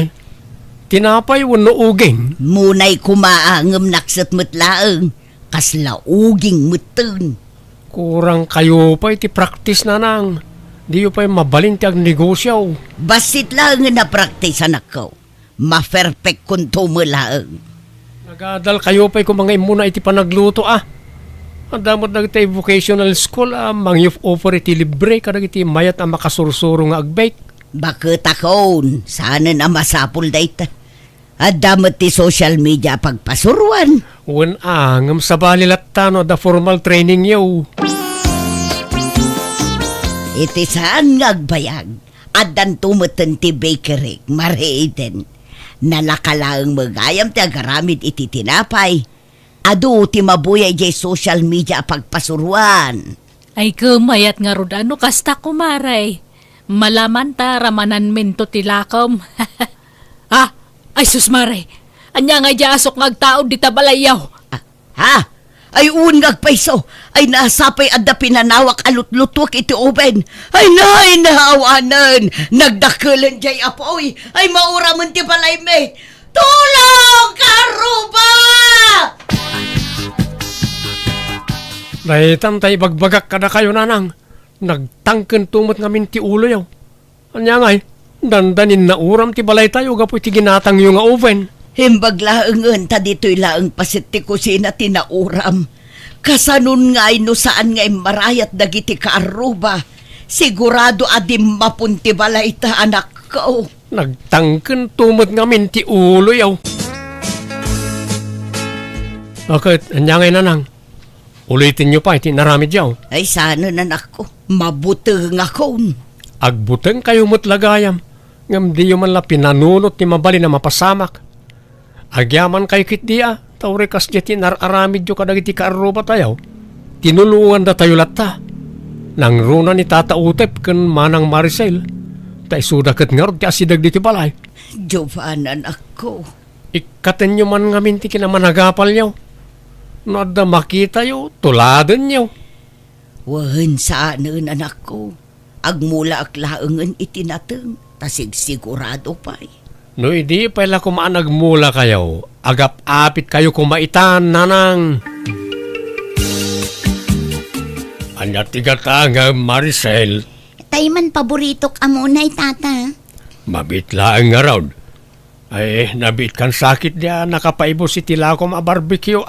Tinapay wano uging. Munay kumaangam nakset mo't laang. Kasla uging mutun. Kurang kayo pa iti practice na nang. Di yu pa'y mabalin ti ag negosyo. Basit lang nga na-practice anak ko. Ma-perfect kung tumulaang. Nagadal kayo pa'y kung mga imuna iti panagluto Ang damot na iti vocational school mang offer iti libre kadag iti mayat ang makasursuro nga agbake. Bakit akon, sana na masapul dayta. At damot ti social media pagpasuruan. Wen angam sa balilatano da formal training yo. Iti saan nga agbayag. At dan tumutan ti bakery, mareiten. Nalakalaang magayam ti agaramid iti tinapay. Adu ti mabuyay jay social media pagpasuruan. Ay kumayat nga rod ano kasta kumaray. Malaman ta ramanan minto tilakom. Ay susmaray. Anya nga jasok ngagtaod di tabalayaw. Ha? Ay ungag paiso. Ay nasapay adda pinanawak alut-lutwak iti oben. Ay nay nahawanan. Nagdakulan jay apoy. Ay mauraman ti balay me. Tulong karuba! Daytam tay bagbagak kada kayo nanang. Nagtangken tumot ngamin ti ulo yaw. Anya ngay, dandanin na uram ti balay tayo gapu ti ginatang yung nga oven. Himbag laangan ta dito'y laang pasit ti kusina tinauram. Kasanun nga'y no saan nga'y marayat dagiti kaaruba. Sigurado adim mapunti balay ta anak ko. Nagtangken tumot ngamin ti ulo yaw. Bakit? Anya ngay nanang. Ulitin nyo pa iti naramid yaw. Ay sana nanak ko. Mabuteng akon. Agbuteng kayo mo't lagayam. Ngam di yung man la pinanunot ni mabali na mapasamak. Agyaman kay kit dia, tawre kas jeti nararamid yo kadagiti kaaruba tayo. Tinulungan da tayo latta. Nang runa ni Tata Utep ken Manang Maricel. Tay suda ket ngarod ti asidag diti balay. Jovanan ako. Ikaten nyo man ngamin ti kinamanagapal nyo. No da makita yo, tuladen nyo. Wahan saanan anak ko. Agmula aklaangan itinateng. Tasig sigurado pa'y. No, hindi pala kumaanag mula kayo. Agap-apit kayo kumaitan, nanang. Anya tigatanga, Maricel. Tay man paboritok amunay, tata. Mabitlaan nga raw. Ay, nabit kan sakit niya, nakapaibo si Tilakom a barbecue,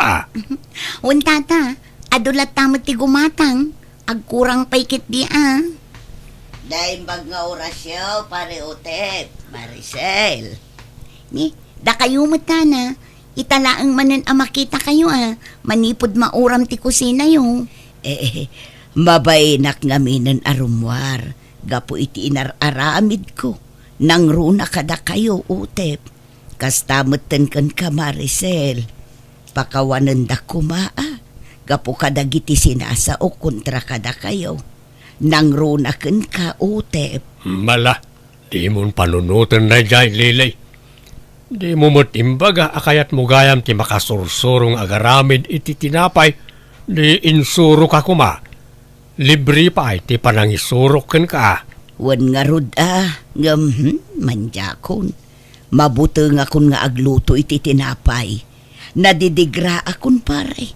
Un, tata, adulat tamot ti gumatang. Agkurang paikit di, Dahil bag nga orasyo, pare Utep, Maricel. Ni, da kayo mo na. Italaang manan makita kayo, Manipod mauram ti kusina yo. Mabainak ngaminan arumwar. Gapo iti inararamid ko. Nang runa kada kayo, Utep. Kastamatan kan ka, Maricel. Pakawanan da kumaa. Gapo kadagiti sinasa o kontra kada kayo. Nang runaken ka, Utep. Mala, di mo panunutan na dyan, Lilay. Di mo matimbaga akayat mo gayam ti makasursurong agaramid iti tinapay, di insurok ako ma. Libre pa ti panangisurok ken ka. Wan nga rod manjakon. Mabuti nga kun nga agluto iti tinapay. Nadidigra akon pare.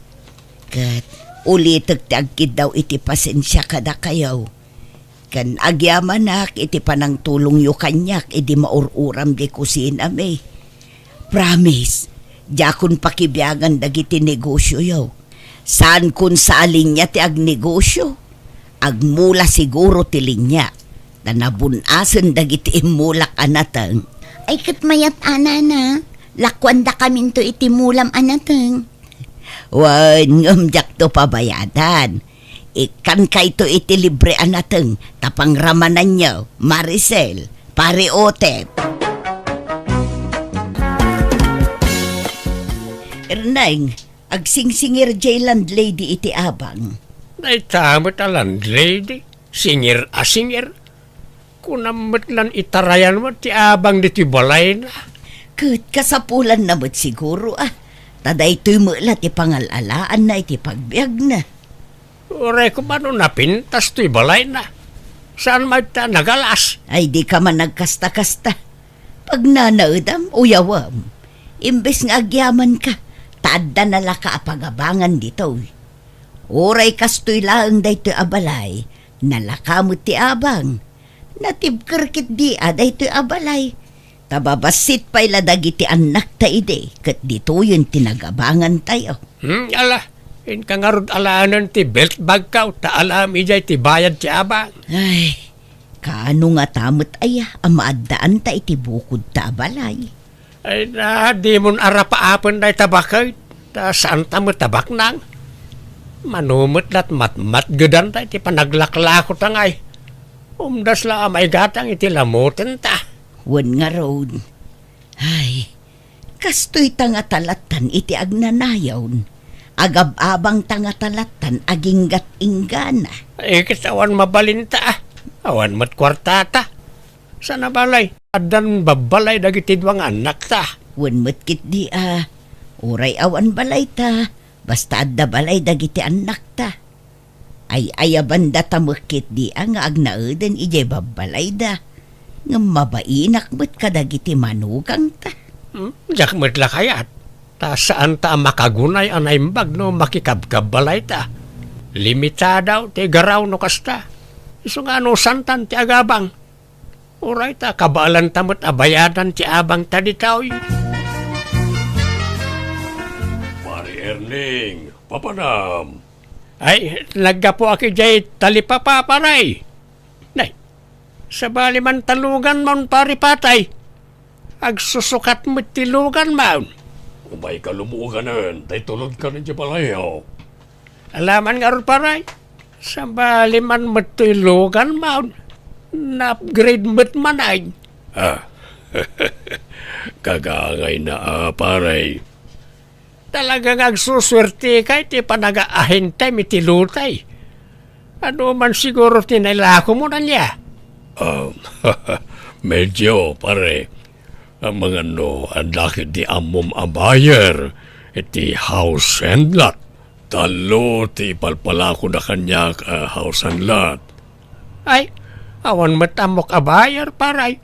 Kat ulitek ti agkid daw iti pasensya kada kayaw. Kan agyaman nak iti panang tulong yu kanyak iti maururam di kusina me. Promise, jakon pakibiyagan dagiti negosyo yaw. Saan kun sa alinya ti agnegosyo? Agmula siguro ti linya. Tanabunasan dagiti imulak anatang. Ay kat mayat anana. Lakwan da kamin to itimulam anateng. Wan ngamjak to pabayadan. Ikan kay to iti libre anateng. Tapang ramanan nyo, Maricel, pare Otep. Erneng, agsingsingir jay landlady iti abang. Ay tamot a landlady, singir a singir. Kunamot lan itarayan mo ti abang di ti balay na. Kat kasapulan na mo't siguro Taday to'y mula ti pangalalaan na iti pagbiag na. Ure ko man napintas ti balay na. Saan may ta nagalas? Ay di ka man nagkasta-kasta. Pag nanaudam, uyawam. Imbes nga agyaman ka, taadda na laka apagabangan dito. Uray kastoy laang daytoy abalay, nalakamot ti abang. Natibkerkit di daytoy abalay. Tababasit pa ila dagiti anak ta ide, kat dito yun tinagabangan tayo. Ala, in kangarod alaanan ti belt bag ka, ta alam ijay ti bayad ti abang. Ay, kaano nga tamot amaadaan ta iti bukod ta abalay. Ay na, di mon arapaapon na tabakay, ta saan ta mo tabak nang. Manumot lat matmat gadan ta iti panaglaklako tangay. Umdas la amay gatang iti lamutin ta. Wan nga road. Ay, kastoy tanga talatan iti agnanayawn. Agab-abang tanga talatan aginggat inggana. Ay kitawan mabalinta awan mat kwartata. Sana balay, adan babalay dagiti duwang anak ta. Wan matkit di uray awan balay ta. Basta adda balay dagiti anak ta. Ay ayabanda tamukit di nga agnauden ije babalay da. Nga mabainak mo't kadagiti manugang ta. Jak mo't lakayat. Ta saan ta makagunay anay mbag no makikabkabalay ta. Limita daw ti garaw no kasta. Iso nga no santan ti agabang. Uray ta kabalan ta mo't abayadan ti abang ta ditaw. Pare Erning, papanam. Ay, naggapo aki jay talipapa paray. Nay, sa bali man talugan maun pari patay. Agsusukat mo tilugan maun. Umay ka lumuganan, tay tulod ka rin di balayaw. Alaman nga rin paray. Sa bali man mo tilugan maun. Na-upgrade mo't manay. Kagangay na paray. Talagang agsuswerte kay ti panaga-ahintay mitilutay. Ano man siguro tinilako mo na niya. Medyo pare. Ang mga ang laki di amom abayer. Iti house and lot. Talo ti palpalako na kanya house and lot. Ay, awan matamok abayar paray.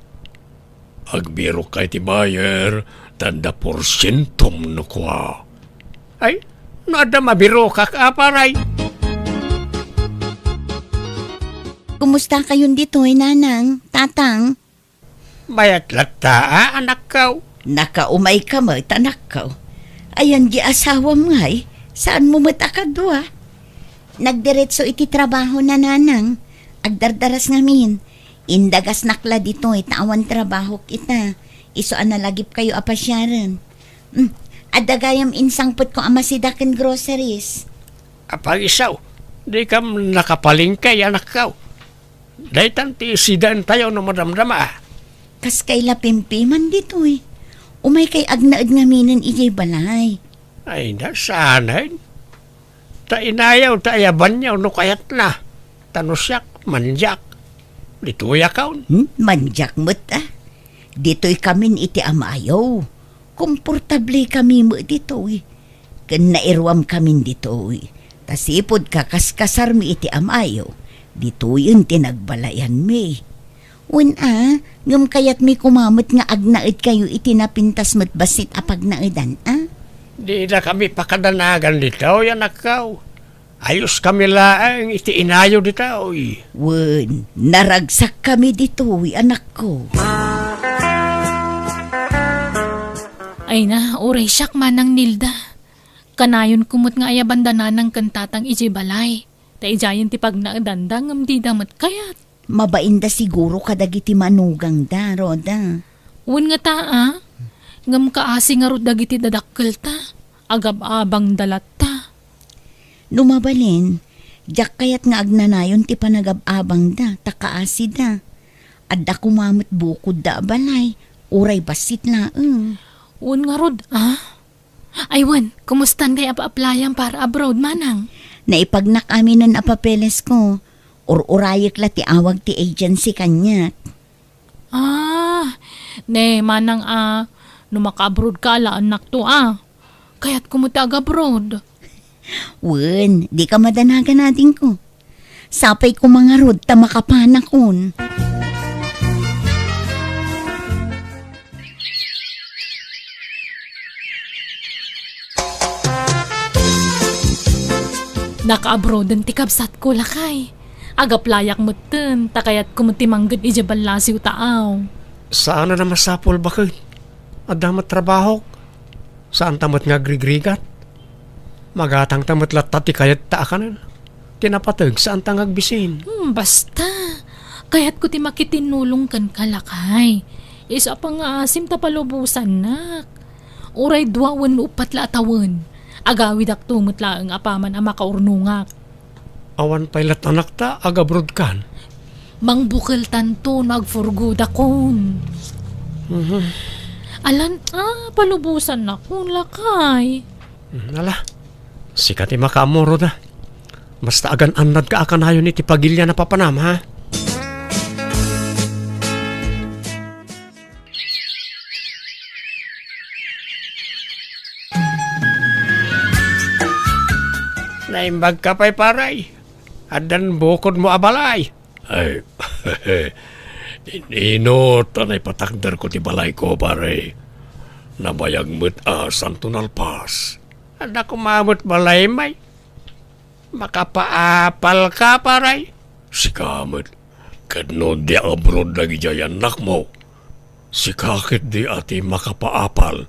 Agbiro kay ti bayer, tanda porsyentom no kwa. Ay, nada mabiro ka paray. Kumusta kayong dito'y nanang, tatang? Mayat lata anak kaw. Nakaumay ka mo, tanak ka. Ayan di asawam ngay, saan mo matakadwa? Nagdiretso iti trabaho na nanang. Agdardaras ngamin. Indagas nakla dito'y tawan trabaho kita. Iso analagip kayo apasyaran. Adagayam insangpot ko amasidaken groceries. Apag isaw, di kam nakapalingkay anak kaw. Daytan ti sidan tayo no madamdama. Kas kay lapimpiman dito'y. Umay kay agnaad ngaminan ijay balay. Ay nasanay. Ta inayaw ta ayaban niyaw no kayat na. Tanusyak, manjak. Dituya kaon. Manjak mo't Dito'y kamin iti amayaw. Komportable kami mo dito'y. Kan nairwam kamin dito'y. Tasipod kakaskasar mi iti amayaw. Dito'y yung tinagbalayan mi. Ngam kayat mi kumamot nga agnaid kayo iti napintas mo't basit apag naidan, Di na kami pakadanagan dito, yan akaw. Ayos kami laang iti inayo dito. Naragsak kami dito'y, anak ko. Ay na, uray siyak manang Nilda. Kanayon kumot nga ayabandana ng kantatang iji balay. Ta ijayan ti pagnaadandang am di damat kayat. Mabainda siguro kadagiti manugang da, Roda. Nga ta, ngam kaasi nga rod dagiti dadakkel ta. Agab-abang dalat ta. Numabalin, jak kayat nga agnanayon ti panagab-abang da, takaasi da. Adda kumamot bukod da balay, uray basit na, Nga rod, Aywan, kumustan kay apa-aplayan para abroad manang? Naipagnak amin ng apapeles ko, urayek la ti awag ti agency kanya. Ne, manang numaka-abroad ka ala anak to Kaya't kumutag abroad. Di ka madanagan natin ko. Sapay ko mga rod ta makapanakon. Naka-abroad ang tikabsat ko lakay. Agaplayak mo ten, takayat kumutimanggad ijabal lasiw taaw. Saan na masapol bakit? Adamat trabaho. Saan tamat nga grigrigat? Magatang tamat latati kayat taakanan. Tinapatag saan tangag bisin. Basta. Kaya't ko ti makitinulong kan kalakay. Isa pang asim tapalubusan nak. Uray duwawan upat la atawan. Agawid ak tumot laang apaman ang makaurnungak. Awan pailat anak ta, agabrod kan. Mangbukal tanto nagfurgod akon. Alan, palubusan na kung lakay. Ala, sikati makamoro da. Basta agan anad ka akanayon iti pagilya na papanam, ha? Naimbag ka pa'y paray. Adan bukod mo abalay. Ay, ino, tanay patakdar ko ti balay ko, pare. Nabayag mo't santo nalpas. Ada kumamot balay may. Makapaapal ka paray. Sikamot, kadno di abroad lagi jayan nak mo. Sikakit di ati makapaapal.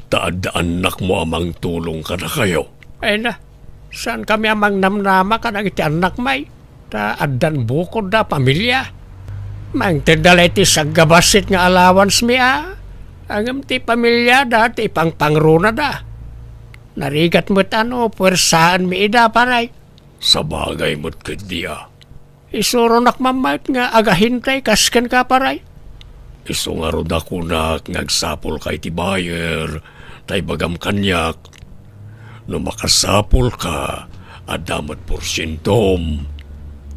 Taad anak mo amang tulong ka na kayo. Ay na, saan kami amang namnama ka ng iti anak may? Adan bukod da pamilya. Mang tindalay ti saggabasit nga allowance mi Angam ti pamilya da, ti pangpangruna da. Narigat mo't puwersaan mi ida paray. Sa bagay mo't kadya. Isuro nakmamayt nga agahintay kasken ka paray. Iso nga ron ako ngagsapol kay ti bayer, tay bagam kanyak. No makasapol ka, adamat porsyentom.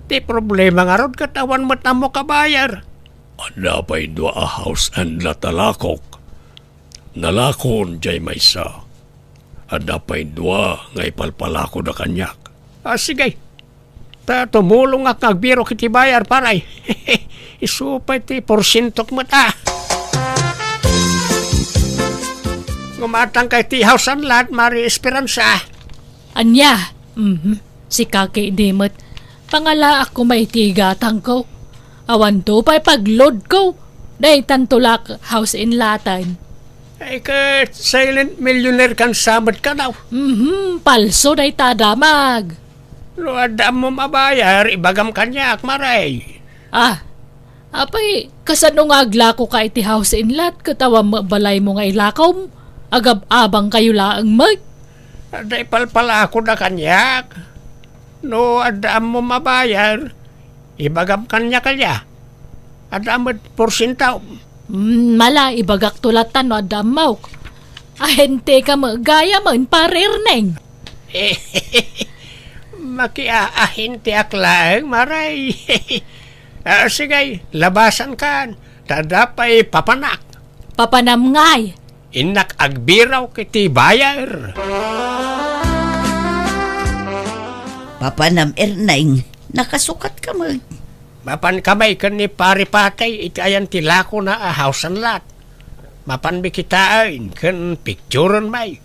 Ti problema nga ron katawan mo't mo kabayar. Ada pa'y dua a house and latalakok. Nalakon jay maysa. Ada pa'y dua ngay palpalako da kanyak. Sige. Tumulong ak nagbiro kiti bayar paray. Isupay ti porsyentok mo Gumatang kay ti house and lot, Mari Esperanza. Anya? Si Kaki Dimot. Pangala ako may tigatang ko. Awan to pa'y pagload ko. Day tantulak house in latan. Ay ka silent millionaire kan samad ka daw. Palso day tadamag. Luada mo mabayar, ibagam kanyak, Maray. Apay, kasano nga aglako ka iti house in lot, katawa mabalay mo nga ilakaw mo. Agab-abang kayo laang mag. Aday palpala ako na kanyak. No, adam mo mabayar, ibagam kanya kanya. Adam mo porsintaw. Mala, ibagak tulatan no adam mo. Ahente ka magaya mo, parirneng. makiaahin ti aklaeng maray. Sige, labasan kan. Tadapay papanak. Papanam ngay. Inak agbiraw kiti bayar. Papanam ernaing, nakasukat ka mag. Mapan kamay kan ni pari patay iti ayan tilako na house and lot. Mapan bikitain kan picturean may.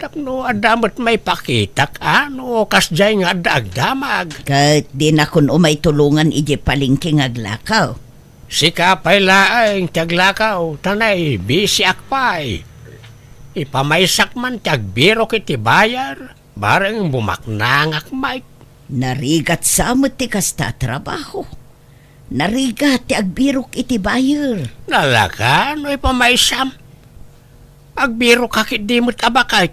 Tapno adamat may pakitak ano kasjay nga agdamag. Kahit di na kun umay tulungan ije palingking aglakaw. Sika pay laeng taglakaw tanay bisi akpay. Ipamaysak man tagbiro kiti bayar. Barang bumaknangak may. Narigat sa amot ti kasta trabaho. Narigat ti agbirok iti bayar. Nalaka no ipamaysam. Agbiro kakit di mo't abakay.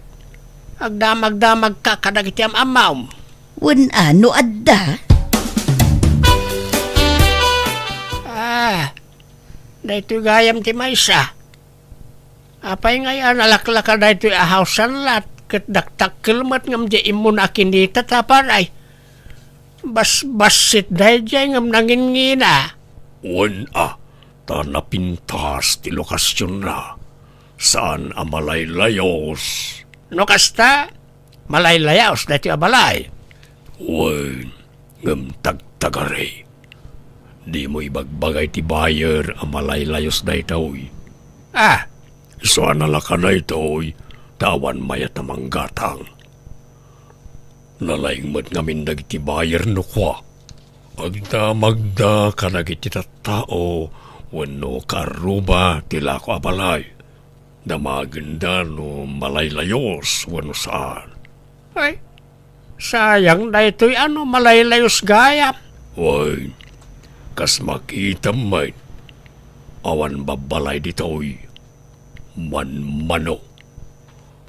Agdamag-damag ka kadagiti amaw. Wan ano adda? Dahito gayam ti maysa. Apay ngayon nalaklaka dahito ahawsan lat. Kat daktakil mat ngam di imun akinita taparay. Bas-basit dahil dyan ngam nangin-ngina. Wan tanapintas ti lokasyon na. Saan amalaylayos? No kasta, malaylayos dahito abalay. Wan, ngam tagtagare. Di mo ibagbagay ti buyer amalaylayos na ito'y. Saan nalaka na ito'y tawan mayat amang gatang. Nalaing mat ngamin dagiti buyer no kwa. Agda-magda ka nagiti tattao wano karuba tila ko abalay. Damaganda no malaylayos wano saan. Ay, sayang na ito'y malaylayos gayam. Way, kas makita may awan babalay dito'y manmano.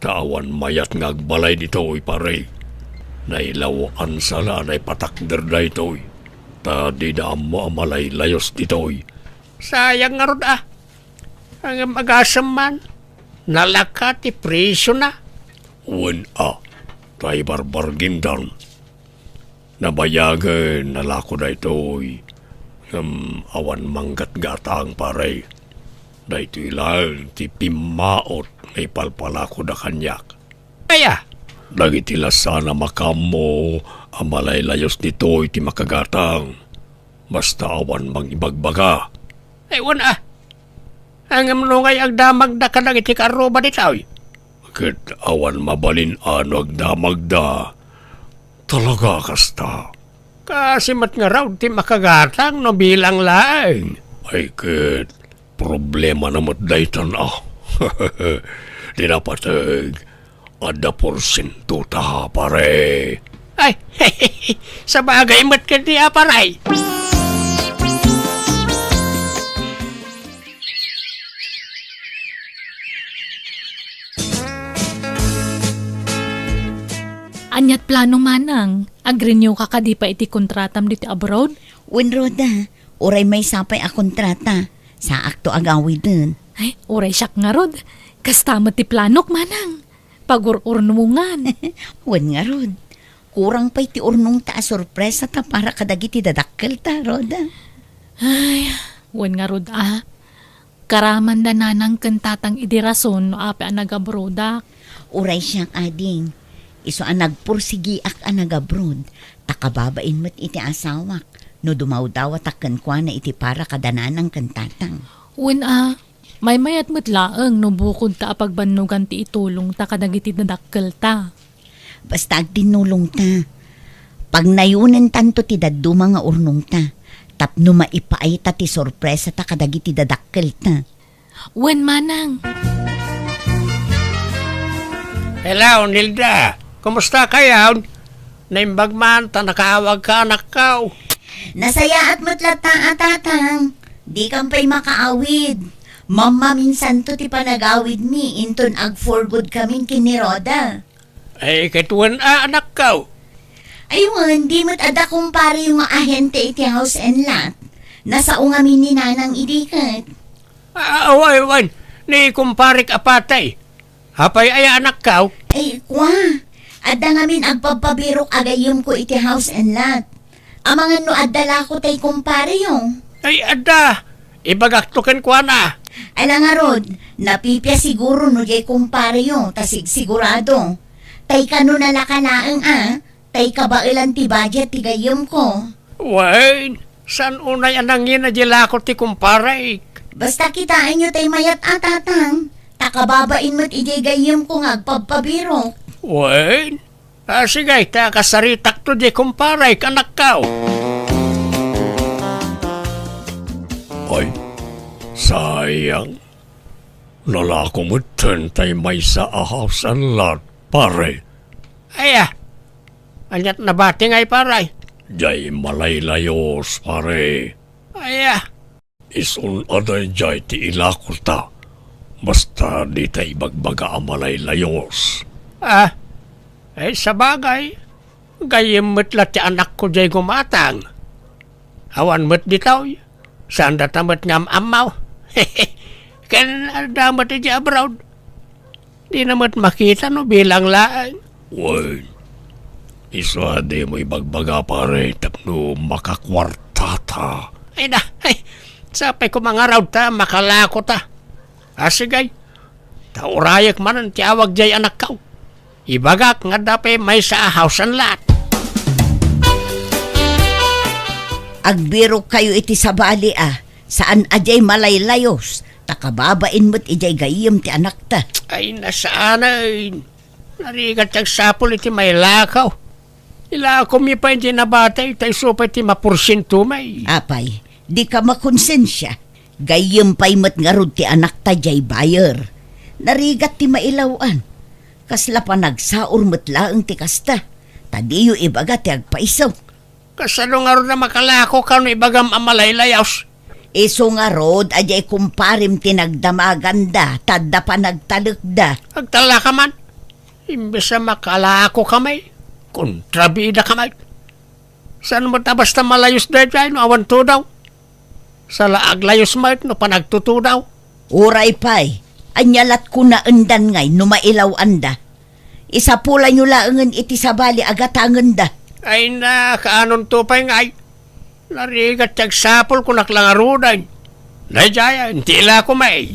Tawan mayat ngagbalay dito'y pare. Nailawaan sala na patakder na ito'y. Ta di na mo amalaylayos dito'y. Sayang nga ron Ang mag-asam man. Nalaka ti presyo na. Wen tay barbargin dan. Nabayagan nalako na ito'y. Awan manggat gatang pare. Da ito'y lang ti pimaot na ipalpalako na kanyak. Kaya, Dagitila sana makamo amalaylayos dito'y ti makagatang. Basta awan mangibagbaga. ewan Ang amnungay agdamag da ka lang iti karoba dito'y. Ket awan mabalin ano agdamagda. Talaga kasta. Kasi mat nga raw ti makagatang no bilang laeng. Ay ket, problema na mat daytan Di napatag, ada porsyento ta pare. Ay, sa bagay mat ka di aparay. Anyat plano manang, agrenew ka kadi pa iti kontratam diti abroad? Wan roda, oray may sapay a kontrata. Sa akto agawi dun. Ay, oray siyak nga rod. Kastamot ti planok manang. Pag-ururnungan. Wan nga rod. Kurang pa iti urnong ta sorpresa ta para kadagiti dadakkel ta, roda. Ay, wan nga rod Karaman da nanang kentatang idirason no ape ang nagabrodak. Uray siyang ading. Iso ang nagpursigiak ang nagabrod. Takababain mo't iti asawak. No dumawdawa takkan kwa na iti para kadananang kentatang. Wan may mayat mo't laeng no bukod ta apagbannugan ti itulong ta kadagiti dadakkel ta. Basta agdinulong ta. Pag nayunan tanto ti daduma nga urnong ta. Tapno maipaay ta ti sorpresa ta kadagiti dadakkel ta. Wan manang. Hello, Nilda. Kumusta kayo? Naimbag man, ta nakaawag ka anak ka. Nasaya at matlata tatang. Di kampay makaawid. Mama minsan to ti panagawid mi. Inton ag for good kaming kiniroda. Ay, katuan anak ka. Aywan, di mo't ada kumpare yung ahente iti house and lot. Nasa ungami ni nanang idikat. Awan, ni kumparik apatay. Hapay ay anak ka. Ay, kwa. Adda ngamin agpapabirok agayom ko iti house and lot. Amangan no adala ko tay kumpare yung. Ay, ada! Ibagaktukan ko na. Ala nga rod, napipya siguro no jay kumpare yung, tasig sigurado. Tay kano nalakalaang tay kabailan ti budget ti gayom ko. Wait, saan unay anangin na dila ko ti kumparay? Basta kitaan nyo tay mayat atatang, takababain mo't ijay gayom ko agpapabirok. Wait, sige, kasaritak to di kumparay kanak kao. Ay, sayang. Lalako mo tay may sa a house and lot, pare. Ay, anyat na bati ngay paray. Jay malaylayos, pare. Ay, Isun aday jay ti ilako ta. Basta di tay bagbaga ang malaylayos. sa bagay, gayem mo't lat ti anak ko jay gumatang. Awan mo't bitaw, saan datamot ngam amaw. Kan damat ti abroad. Di na mo't makita no bilang laang. Wait, isa di mo ibagbaga pare tapno makakwartata. Ay na, sapay ko mga raw ta, makalako ta. Asigay, taurayak man ang tiawag jay anak kaw. Ibagak nga dape may sa house and lot. Agbiro kayo iti sa bali saan ajay malaylayos, takababain mo't ijay gayem ti anak ta. Ay nasaan ay, narigat ang sapol iti may lakaw. Ilakaw mi pa hindi nabatay, tayo supay ti mapursinto may. Apay, di ka makonsensya. Gayem pa'y mo't nga rod ti anak ta jay buyer. Narigat ti mailawan. Kasla pa nagsaur mo't laang ti kasta. Tadiyo ibaga ti agpaisaw. Kasano nga ron na makalako ka no ibagam amalaylayaws. Iso nga rod, ajay kumparim tinagdamaganda, tadda pa nagtalagda. Agtala ka man. Imbes na makalako kamay, kontrabida kamay. Saan mo ta basta malayos dahil no awan to daw? Sa laag layos mo no panagtuto daw. Uray pa'y, anyalat ko na undan ngay no mailaw anda. Isa pula nyo laangan iti sabali agatangan da. Ay na, kaanon to pa'y ngay. Narigat tiyag sapol ko naklangarudan. Najaya, hindi ila ko may.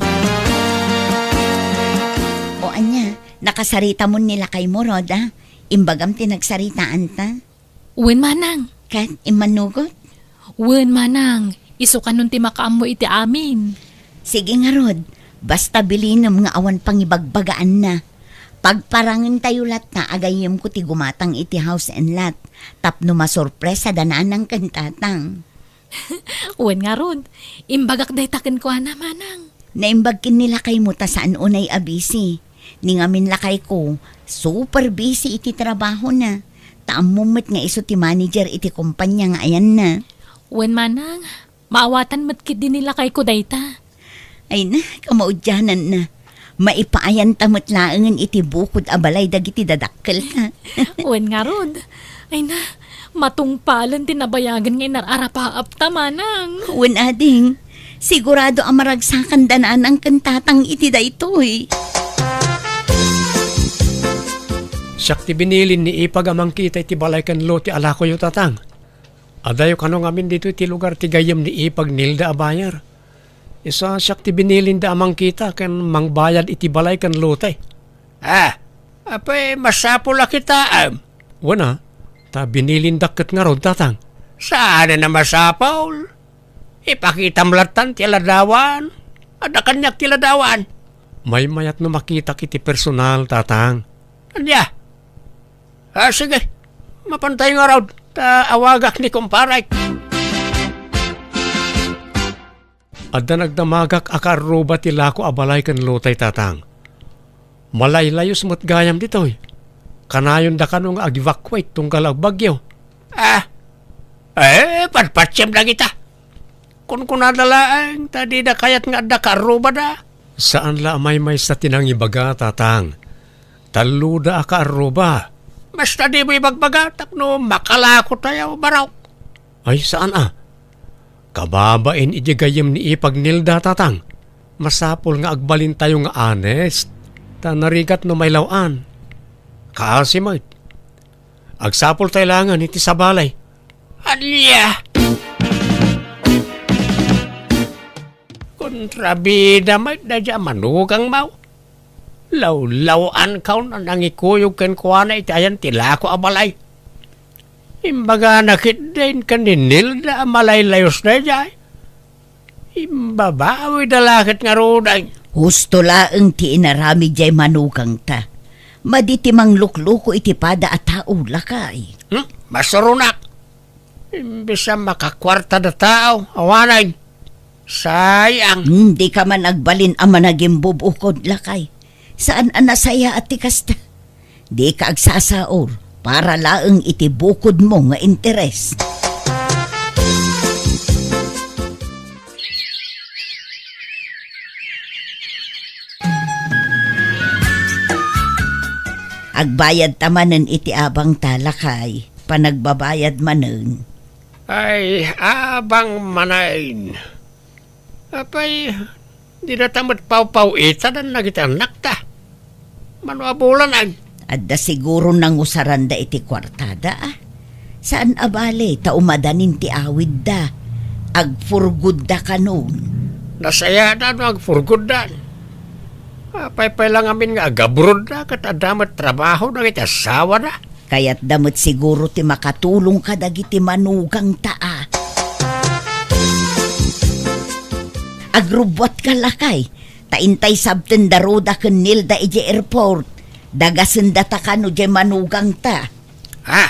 O anya, nakasarita mo nila kay mo, Roda. Imbagam tinagsaritaan ta. Wen manang. Kat, imanugot. Wen manang. Iso ka nun ti makaam mo iti amin. Sige nga, Rod. Basta bilinam nga awan pang ibagbagaan na. Pagparangin tayo lat na agayem ko ti gumatang iti house and lot. Tapno masorpresa danaan ng kantatang. Wen nga Rod. Imbagak day taken ko na manang. Naimbagkin nila kay mo ta saan unay abisi. Ningamin lakay ko, super busy iti trabaho na. Taamumit nga iso ti manager iti kumpanya nga ayan na. Wen manang. Maawatan matkid din nila kay ko dayta. Ay na, kamaudyanan na. Maipaayan tamot laangan iti bukod abalay dagiti dadakkel ka. Wen nga Rod. Ay na, matungpalan tinabayagan ngay nararapaap ta manang. Wen ading, sigurado ang maragsakan danaan ang kantatang iti daytoy. Siyak ti binilin ni ipag amang kita iti balay kan lo ti alako yu tatang. Adayo kano ngamin dito iti lugar ti gayam ni ipag nilda abayar. Isa siyak ti binilin da amang kita kan mangbayad iti balay kan lotay. Apay masapula kita Wana, ta binilin dakket nga rod tatang. Saan na masapol? Ipakita mlatan ti ladawan. Ada kanyak ti ladawan. May mayat no makita kiti personal tatang. Anya? Sige, mapantay nga rod. Ta awagak ni kumparay. Adda nagdamagak akaruba ti lako abalay kan lotay tatang. Malaylayos mo't gayam ditoy. Kanayon da kanong ag-evacuate tunggal ag bagyo. Patpatsem na kita. Kung kunadalaan, tadi da kayat nga da karuba da. Saan la may sa tinang ibaga tatang? Taluda akaruba. Basta di mo ibagbaga, tapno makalako tayo baraw. Ay saan Kababain ijigayim ni ipag nilda tatang. Masapol nga agbalin tayo nga honest. Ta narigat no may lawan. Kasi mo, agsapol taylangan iti sa balay. Alya! Kontrabida may dadya manugang mau. Law-lawan kaw na nangikuyog ken kuwana iti ayan tilako abalay. Imbaga nakit din kaninilda amalay layos na jay. Imbabawi dalakit nga roday. Husto laeng ti inarami jay manugang ta. Maditi mang lukluko iti pada at tao lakay. Masurunak. Imbisa makakwarta na tao, awanay. Sayang. Di ka man agbalin ang managing bubukod lakay. Saan ang nasaya at tikasta? Di ka agsasaor para laeng iti bukod mo nga interes. Agbayad tamanen iti abang talakay, panagbabayad manen. Ay, abang manain. Apay, di na tamad pau-pau ita na nagitanak ta. Manuabulan ag. Adda siguro nang usaranda iti kwartada ah. Saan abale, taumadanin ti awid da. Agfurgud da kanon. Nasaya na no agfurgudan. Apay lang amin nga agabrod na kat adamat trabaho na kita asawa na. Kaya't damot siguro ti makatulong ka dagiti manugang taa. Agrubwat ka lakay. Taintay sabten daroda ken nilda ije airport. Dagasen data kano je manugang ta. Ha?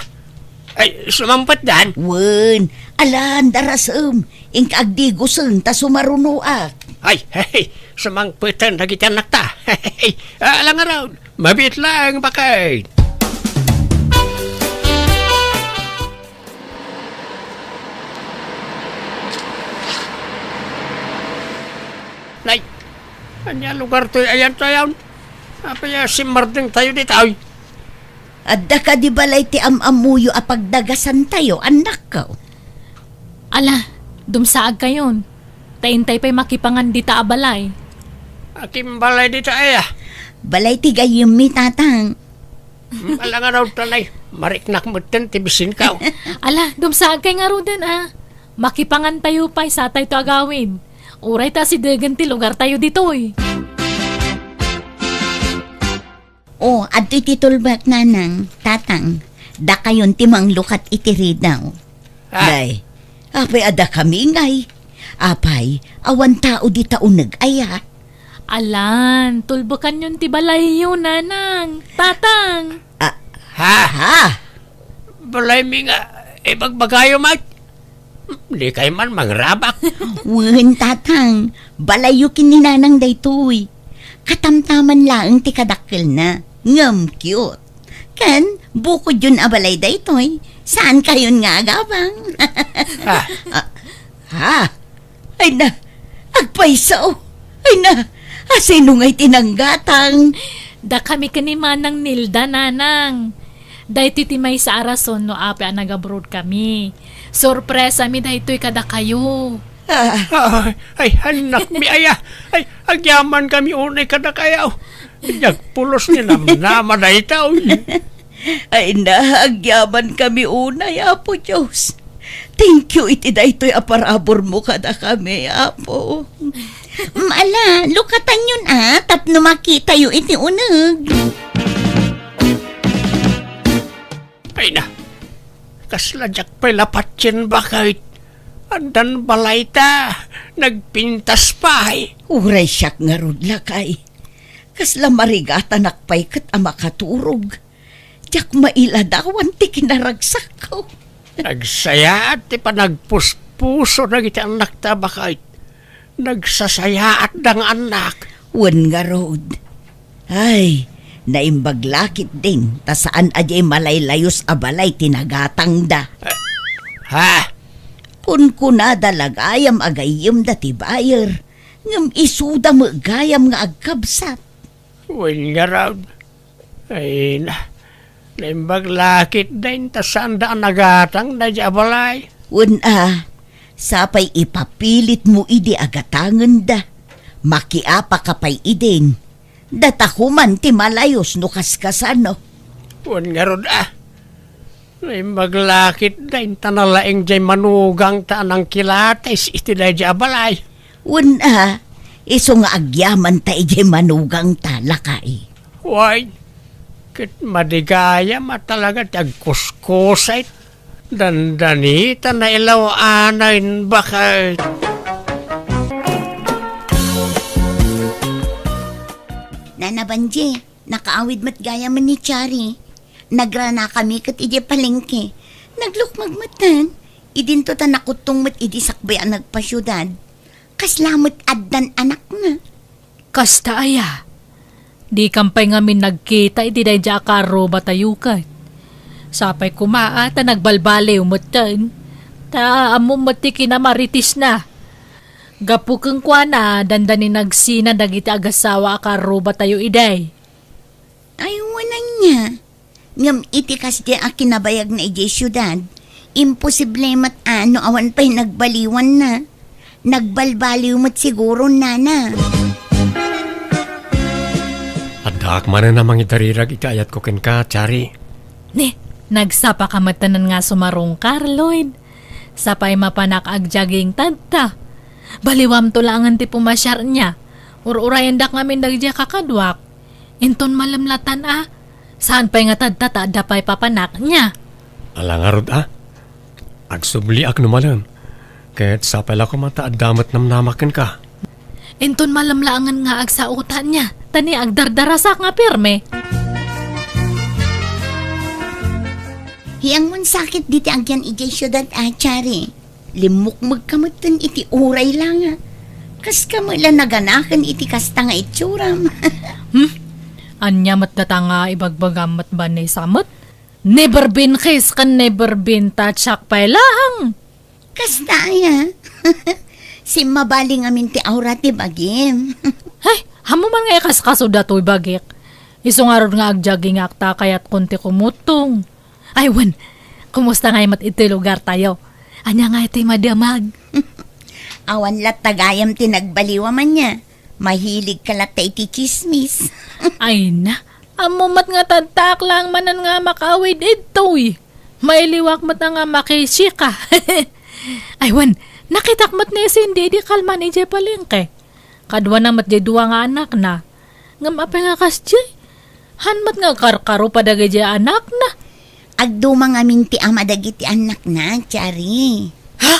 Ay, sumampat dan? Wen, alan darasem. Ing agdigusen ta sumarunuak. Ay, hey, sumangpitan na kita anak ta. Hey, alang araw, mabit lang bakay. Nay, anya lugar to ayan tayon. Apaya simardeng tayo dito ay. Adda ka di balay ti amamuyo apagdagasan tayo, anak ko. Ala, dumsaag kayon. Taintay pa'y makipangan di ta abalay. Akim balay dito ay Balay ti gayem mi tatang. Alang araw tanay, mariknak mo ten tibisin ka. Ala, dumsaag kay nga ro din Makipangan tayo pa'y sa tayo to agawin. Uray ta si Degan ti lugar tayo dito eh. Oh, adto'y titulbak nanang, tatang. Da kayon timang lukat itiri daw. Day, apay ada kami ngay. Apay, awan tao di taunag aya. Alan, tulbukan yun ti balay yun, nanang. Tatang. Ha? Balay mi nga, bagbagayo mat. Di kayo man mangrabak. Wen, tatang. Balayo kininanang daytoy. Katamtaman laeng ti kadakkel na. Ngam cute. Kan, bukod yun abalay daytoy. Saan kayon nga agabang? Ha? Ay na, agpaisaw. Ay na, asino nga'y tinanggatang. Da kami kanimanang Nilda, nanang. Dahiti ti may sa arason no ape ang nag-abroad kami. Sorpresa mi dahito'y kada kayo. Ay, anak mi aya. Ay, agyaman kami unay kada kayaw. Nagpulos ni nama na itaw. Ay na, agyaman kami unay, Apo Diyos. Thank you, iti da ito'y aparabor mo kada kami, Apo. Ala, lukatan yun tapno makita yu iti uneg. Ay na, kasladyak pa'y lapatsin bakit? Andan balay ta, nagpintas pa ay. Uray siyak nga rod lakay. Kasla marigata nakpay kat amakaturog. Diyak mailadawan ti kinaragsak ko. Nagsaya at ti pa nagpuspuso na kita anak ta bakit? Nagsasaya at dang anak. Wan nga rod. Ay, naimbaglakit din, ta saan ajay malaylayos abalay tinagatang da. Ha? Kun kunada lagayam agayim da ti bayer, ngam isuda mo gayam nga agkabsat. Wan nga raw. Ay na, naimbaglakit din, ta saan da nagatang na jabalay. Wan sapay ipapilit mo idi agatangan da. Makiapa kapay idin. Datakuman ti malayos no kaskasano. Wan nga rod Ay maglakit na tanalaing jay manugang taanang kilates iti day jay abalay. Una, iso nga agyaman ta ije manugang talakay. Why? Kit madigaya matalaga tagkuskusay. Dandanita na ilaw anayin baka... Nanabanje, nakaawid mat gaya man ni Chari. Nagrana kami kat ije palengke. Naglukmagmatan. Idinto ta nakutong mat idi sakbay ang nagpasyudad. Kaslamot addan anak na. Kasta aya. Di kampay ngamin nagkita iti day ja karo batayukan. Sapay kumaa ta nagbalbale umutan. Ta amo mati kinamaritis na. Gapu keng kuana dandani nagsina dagiti agasawa karo batayo iday. Ay, wanan niya. Ngam iti kasdi a kinabayag na ije syudad. Imposible mat ano awan pa'y nagbaliwan na. Nagbalbaliw mat siguro nana. Adak man na namang itarirag iti ayat ko ken ka, Chari. Ne, nagsapa kamatanan nga sumarong Carloyd. Sapay mapanak agjaging tadta. Baliwam to langan ti pumasyar niya. Ururayan dak ngamin dagja kakadwak. Inton malamlatan Saan pa'y nga tadta da pa'y papanak niya? Alangarod agsubli ak numalan. Kahit sa pala ko mata damat namnamakin ka. Inton malamlangan nga agsautan niya. Tani agdardarasak nga pirme. Hiyang mun sakit diti agyan ije syudad Chari. Limukmag kamutan iti uray lang. Kas kamala naganakan iti kasta nga itsuram. Anya mat nga ibagbagam mat ba ni samot? Never been kiss kan never been tatsak pa lang. Kasta ya. Si mabaling amin ti aura ti bagim. Ay, hamo man nga kaskaso datoy bagik. Isungarod nga agjaging akta kayat konti kumutong. Ay, wan, kumusta nga mat iti lugar tayo? Anya nga iti madamag. Awan lat tagayam ti nagbaliwa man niya. Mahilig ka lat iti chismis. Ay na, amumat nga tadtak lang manan nga makawid itoy. Mailiwak mat nga makisi ka. Ay, wan, nakitak mat ni Cindy di kalma ni Jay palengke. Kadwa na mat Jay duwa nga anak na. Ngam apay nga kas Jay. Hanmat nga karkaro padagay Jay anak na. Agdumang amin ti ama dagiti anak na, Chari. Ha?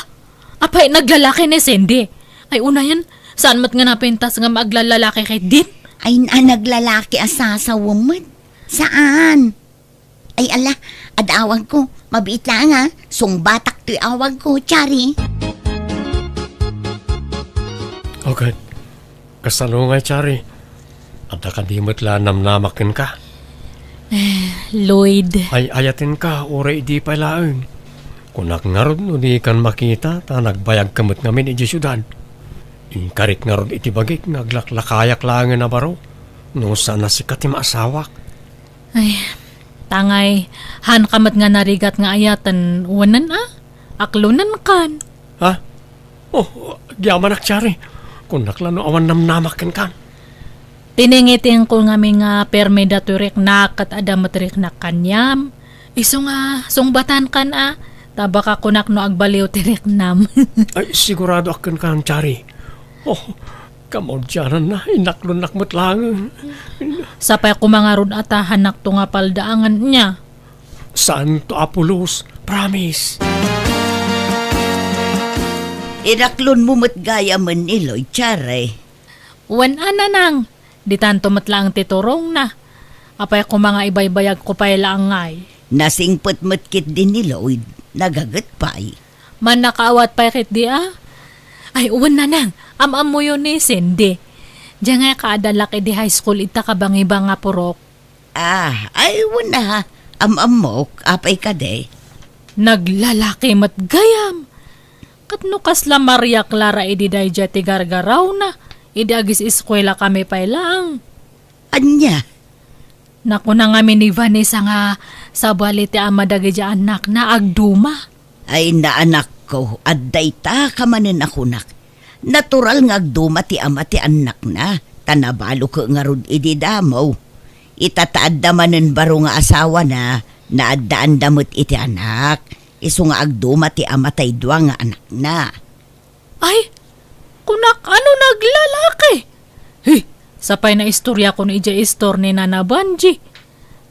Apay naglalaki ni Cindy. Ay una yan, saan mat nga napintas nga maglalaki kay Din? Ay naglalaki asasawam mo. Saan? Ay ala, adawag ko. Mabiit lang ha. Sungbatak to'y awag ko, Chari. Okay. Kasalungay, Chari. At nakadimot la namnamakin ka. Lloyd. Ay ayatin ka, ure di palaang. Kunak nga ron, no di kan makita, ta nagbayag kamot ngamin iti syudad. Inkarik nga ron iti bagik, naglaklakayak lang na baro. No sana si katim asawak. Ay, tangay, han kamat nga narigat nga ayatan, wanan aklunan kan. Ha? Oh, gyaman ak, Chari. Kunak lang no awan namnamakin kan. Tiningitin ko nga nga perme daturik na kat adamatrik na kanyam. Iso nga, sungbatan kan tabaka kunak no agbaliw tirik nam. Ay, sigurado akin kan, Chari. Oh, kamon dyanan na, inaklon nakmat lang. Sapay kumangarod hanak to nga paldaangan niya. Saan to Apulos? Promise. Inaklon mo matgaya man niloy, Chari. Wan nang. Di tanto matlang titurong na. Apay ko mga ibaybayag ko pa'y laangay. Nasingpot matkit din ni Lloyd, nagagat pa'y. Man nakaawat pa'y kit di Ay, uwan na nang. Am-am mo yun ni Cindy. Diyan nga kaadalak di high school ita kabang-iba nga purok. Ay wala. Am-amok, apay ka de. Naglalaki mat gayam. Katno kasla Maria Clara idi day jati gargaraw na. Idi agis eskwela kami pa'y lang. Anya? Naku na nga ni Vanessa nga sa balite ama dagi anak na agduma. Ay naanak ko, adday ta kamanin ako nak. Natural nga agduma ti ama ti anak na. Tanabalo ko nga rod idi damaw. Itataad naman baro nga asawa na Naadaan damot iti anak. Isu nga agduma ti amatay dua nga anak na. Ay, kunak ano naglalaki? Hey, sapay na istorya ko ni istor ni Nana Banji.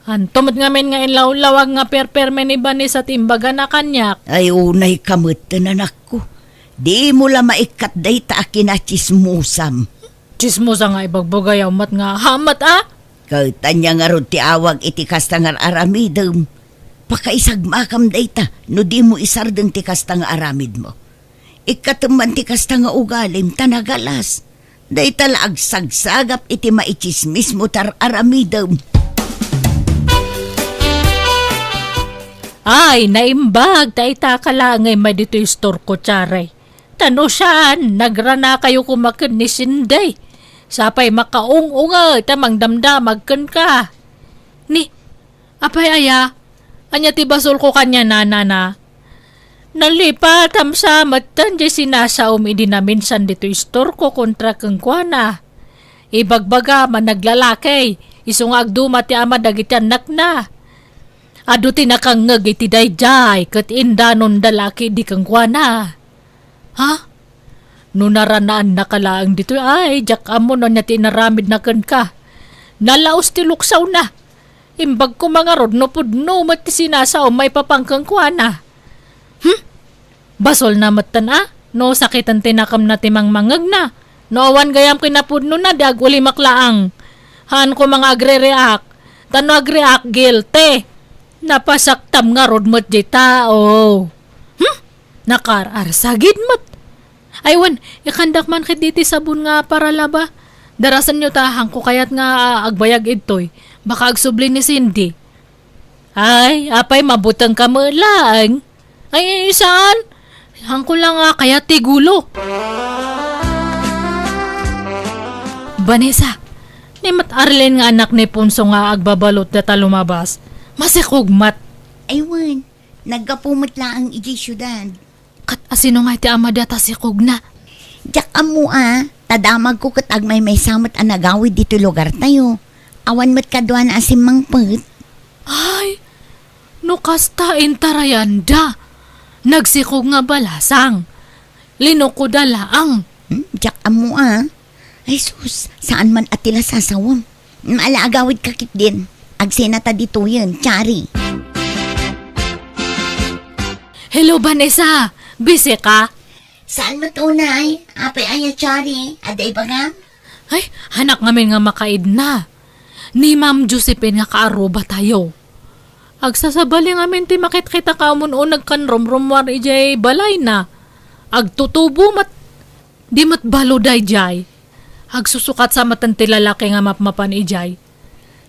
Antomot nga men nga inlawlawag nga perpermen ni Bani sa timbaga na kanyak. Ay unay kamot anak ko. Di mo la maikat day ta akin na chismusam. Chismosa nga ibagbagayaw mat nga hamat Kaitanya nga ron ti awag iti kastangar aramidem. Pakaisagmakam day ta no di mo isardeng ti kastang aramid mo. Ikatuman ti kastang ugalim tanagalas. Day tala agsagsagap iti maichismis mo tar aramidem. Ay, naimbag, taita ka lang ngay may dito yung store ko, Charay. Tano siyaan, nagrana kayo kumakin ni Sinday. Sapay makaung-unga, tamang damdamag kan ka. Ni, apay aya, anya ti basol ko kanya na. Nalipat am sa matan di sinasaom idi na minsan dito yung store ko kontra kang kuana. Ibagbaga man naglalaki, isungag duma ti ama dagiti anak na. Ado tinakangag iti dayjay kat indanon dalaki di kang kuana. Ha? Nunaranaan na kalaang dito ay jak amo na niya tinaramid na kan ka. Nalaos ti luksaw na. Imbag ko mga rod no pudno mat ti sinasaw may papangkang kuana. Basol na matan no sakitan tinakam na timang mangag na. No awan gayam kinapudno na di aguli maklaang. Han ko mga agre-react. Tano agre-react guilty. Napasaktam nga rod mo't di tao. Nakararsagid mo't. Aywan, ikandak man kit diti sabon nga para laba. Darasan nyo tahang ko kayat nga agbayag itoy. Baka agsubli ni Cindy. Ay, apay mabutang ka mo lang. Ay, saan? Hang ko lang nga kaya tigulo. Vanessa, ni Mat Arlen nga anak ni Punso nga agbabalot data lumabas. Masikugmat. Aywan, nagkapumot lang ang iji syudad. Kat asino nga iti ama data si Kugna. Diyak amo tadamag ko kat agmay may samot ang nagawid dito lugar tayo. Awan mo't kadwa na asimang put. Ay, no kasta intarayanda. Nagsikog nga balasang. Linoko dalaang. Diyak amo Ay sus, saan man atila sasawam. Maalaagawid kakit din. Agsenata dito yun, Chari. Hello, Vanessa. Busy ka? Saan mo tunay? Apay aya, Chari. Aday ba nga? Ay, hanak ngamin nga makaid na. Ni Ma'am Josephine nga kaaruba tayo. Agsasabali ngamin ti makit kita kamon o nagkanrom-rom war ijay balay na. Agtutubo mat. Di mat balo day jay. Agsusukat sa matan ti lalaki nga mapmapan ijay.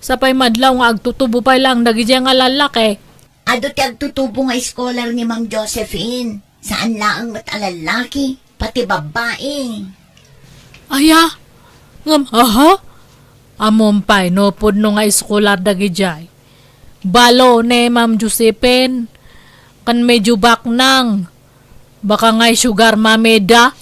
Sapay madlaw nga agtutubo pa lang dagijay nga lalaki. Ado ti agtutubo nga scholar ni Ma'am Josephine. Saan laang mat alalaki, pati babae. Aya, ngam, aha? Amumpay, no pudno nga iskolar dagijay. Balo ne Ma'am Josephine, kan medyo baknang. Baka nga'y sugar mameda.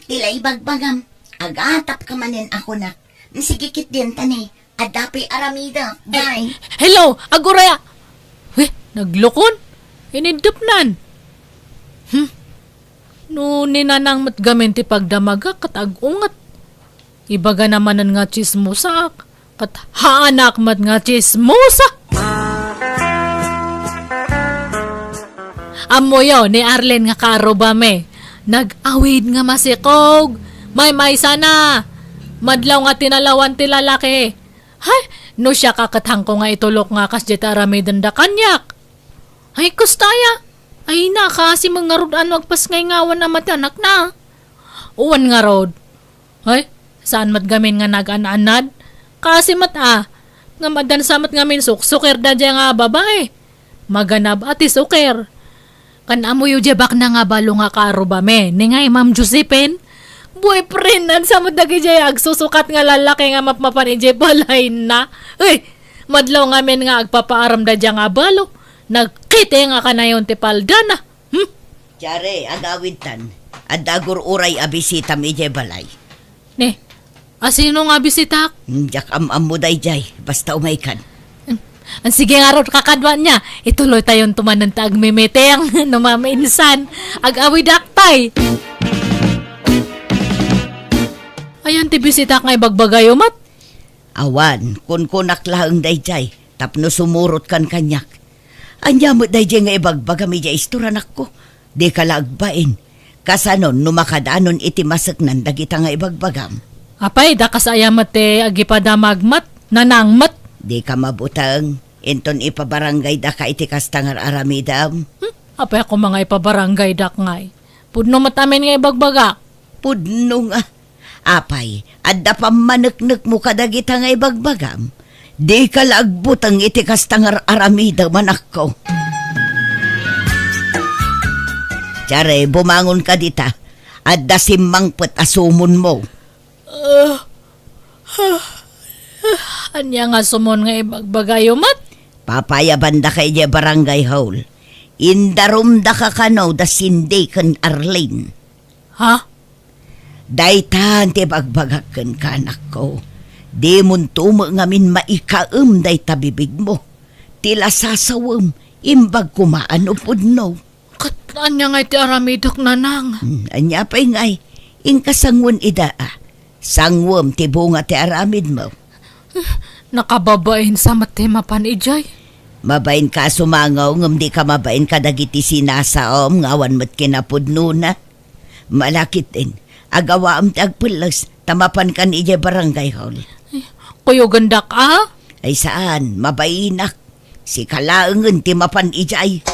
Tila ibagbagam. Agatap ka manin ako na. Sige kit din tani. Adapi aramida. Bye. Hello, aguraya. Weh, naglukon. Inidupnan. No, ninanang matgamin ti pagdamaga kat agungat. Ibaga namanan nga chismosa. Kat haanak mat nga chismosa. Amoyo ni Arlen nga karobame. Nag-awid nga masikog. May sana. Madlaw nga tinalawan ti lalaki. Hay, no siya kakatang ko nga itulok nga kas jeta aramidan da kanyak. Ay, kustaya. Ay na, kasi mga rod ano agpas ngay ngawan na matanak na. Uwan nga rod. Ay, saan mat gamin nga nag-ananad? Kasi nga madan samat ngamin suker da dya nga babae. Maganab ati suker. Kan amoy jebak na nga balo nga karubame. Ni ngay Ma'am Josephine. Boyfriend nan sa dagi jay agsusukat nga lalaki nga mapmapan ijay balay na. Uy, madlaw nga men nga agpapaaram da dya nga balo. Nagkite nga kanayon ti paldana. Chare, agawid tan. Adagur uray abisita mi jay balay. Ne, asino nga bisitak? Jak am mo day jay, basta umay kan. Ang sige nga ron kakadwa niya. Ituloy tayong tumanan ta agmimiteng. Numaminsan. Ag-awid aktay. Ayan ti bisita nga ibagbagayo mat. Awan, kun kunak lang dayjay, tapno sumurot kan kanyak. Anya mo dayjay nga ibagbaga mi jay istoranak ko. Di ka lagbain. Kasanon, numakadanon iti masaknan dagita nga ibagbagam. Apay, da kasayamat agipadamagmat, nanangmat. Di ka mabutang. Inton ipabarangay da ka iti kastangar aramidam. Apay ako mga ipabarangay dak ngay. Pudno matamin nga ibagbaga. Pudno nga. Apay, adda pa maneknek mo kadagita nga ibagbagam. Di ka lagbutang iti kastangar aramidam anak ko. Tiyare, bumangon ka dita. Adda simmangpet asumon mo. Anya nga sumon nga ibagbagayo mat. Papayaban da kay di barangay hall. Indarum da ka kano da sindi kan Arlene. Ha? Daytan ti bagbagaken kanak ko. Di mun tumo ngamin maikaem day tabibig mo. Tila sasawem, imbag kumaan upod no. Kat anya nga iti aramidok nanang. Anya pa'y ngay, inkasangwan ida Sangwem ti bunga ti aramid mo. Nakababain sa matimapan ijay. Mabain ka sumangaw ngam di ka mabain ka dagiti sinasaom ngawan mo't kinapudno na. Malakit din. Agawa am ti agpulas, tamapan kan ije barangay hall. Kuyo gandak Ay saan, mabainak. Si kalaangan ti mapan ijay.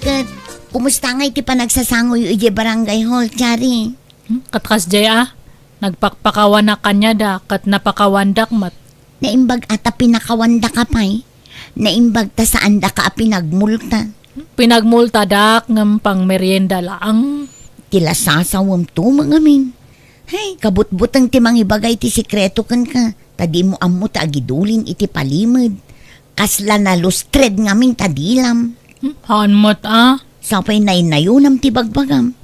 Kat, kumusta nga iti panagsasangoy iti barangay hall, Chari? Katkas jay nagpakpakawan na kanya da, kat napakawandak mat. Naimbag ata pinakawanda ka pa'y. Naimbag ta saan da ka pinagmulta. Pinagmulta dak ngam pang merienda laang. Tila sasawam to mga min. Hay, kabut-butang ti mangibagay ti sikreto kan ka. Tadi mo amo ta agidulin iti palimod. Kasla na lustred ngamin tadilam. Haan mat Sapay nainayunam ti bagbagam.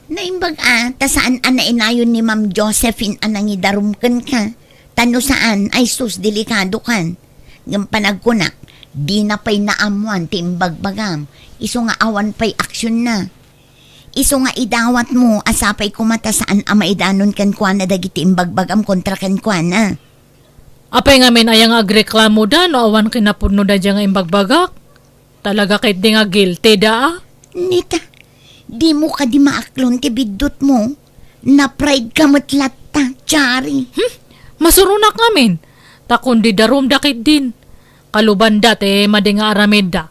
Naimbag ta saan inayon ni Ma'am Josephine anangidarum kan ka. Tano saan ay sus delikado kan. Ngam panagkunak, di na pa'y naamuan ti imbagbagam. Iso nga awan pa'y aksyon na. Iso nga idawat mo asapay kumata saan maidanon kan kwa na dagiti imbagbagam kontra kan kwa na. Apay nga min ayang agreklamo da no awan kinapurno da dyan nga imbagbagak. Talaga kahit di nga guilty da Nita, di mo ka di maaklon ti bidot mo. Na pride ka matlata, Chari. Masurunak ngamin. Takon di darum dakit din. Kaluban dat madinga aramid da.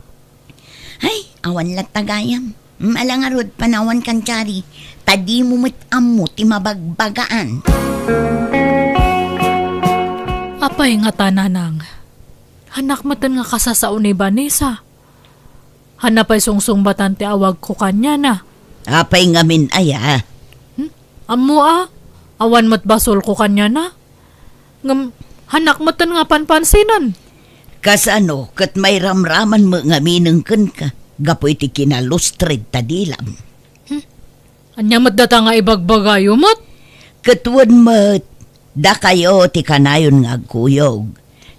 Ay, awan lat tagayam. Malangarod panawan kan, Chari. Tadi mo amo ti mabagbagaan. Apay nga tananang. Hanak matan nga kasasaon ni Vanessa. Hanapay sungsung batan ti awag ko kanya na. Apay ngamin aya. Amo awan mat basol ko kanya na. Ngam, hanak matan nga panpansinan. Kasano, kat may ramraman mo ngaminang kan ka. Gapoy ti kinalustred tadilam. Anya mat data nga ibagbagayo mat. Katwan mat, da kayo ti kanayon nga agkuyog.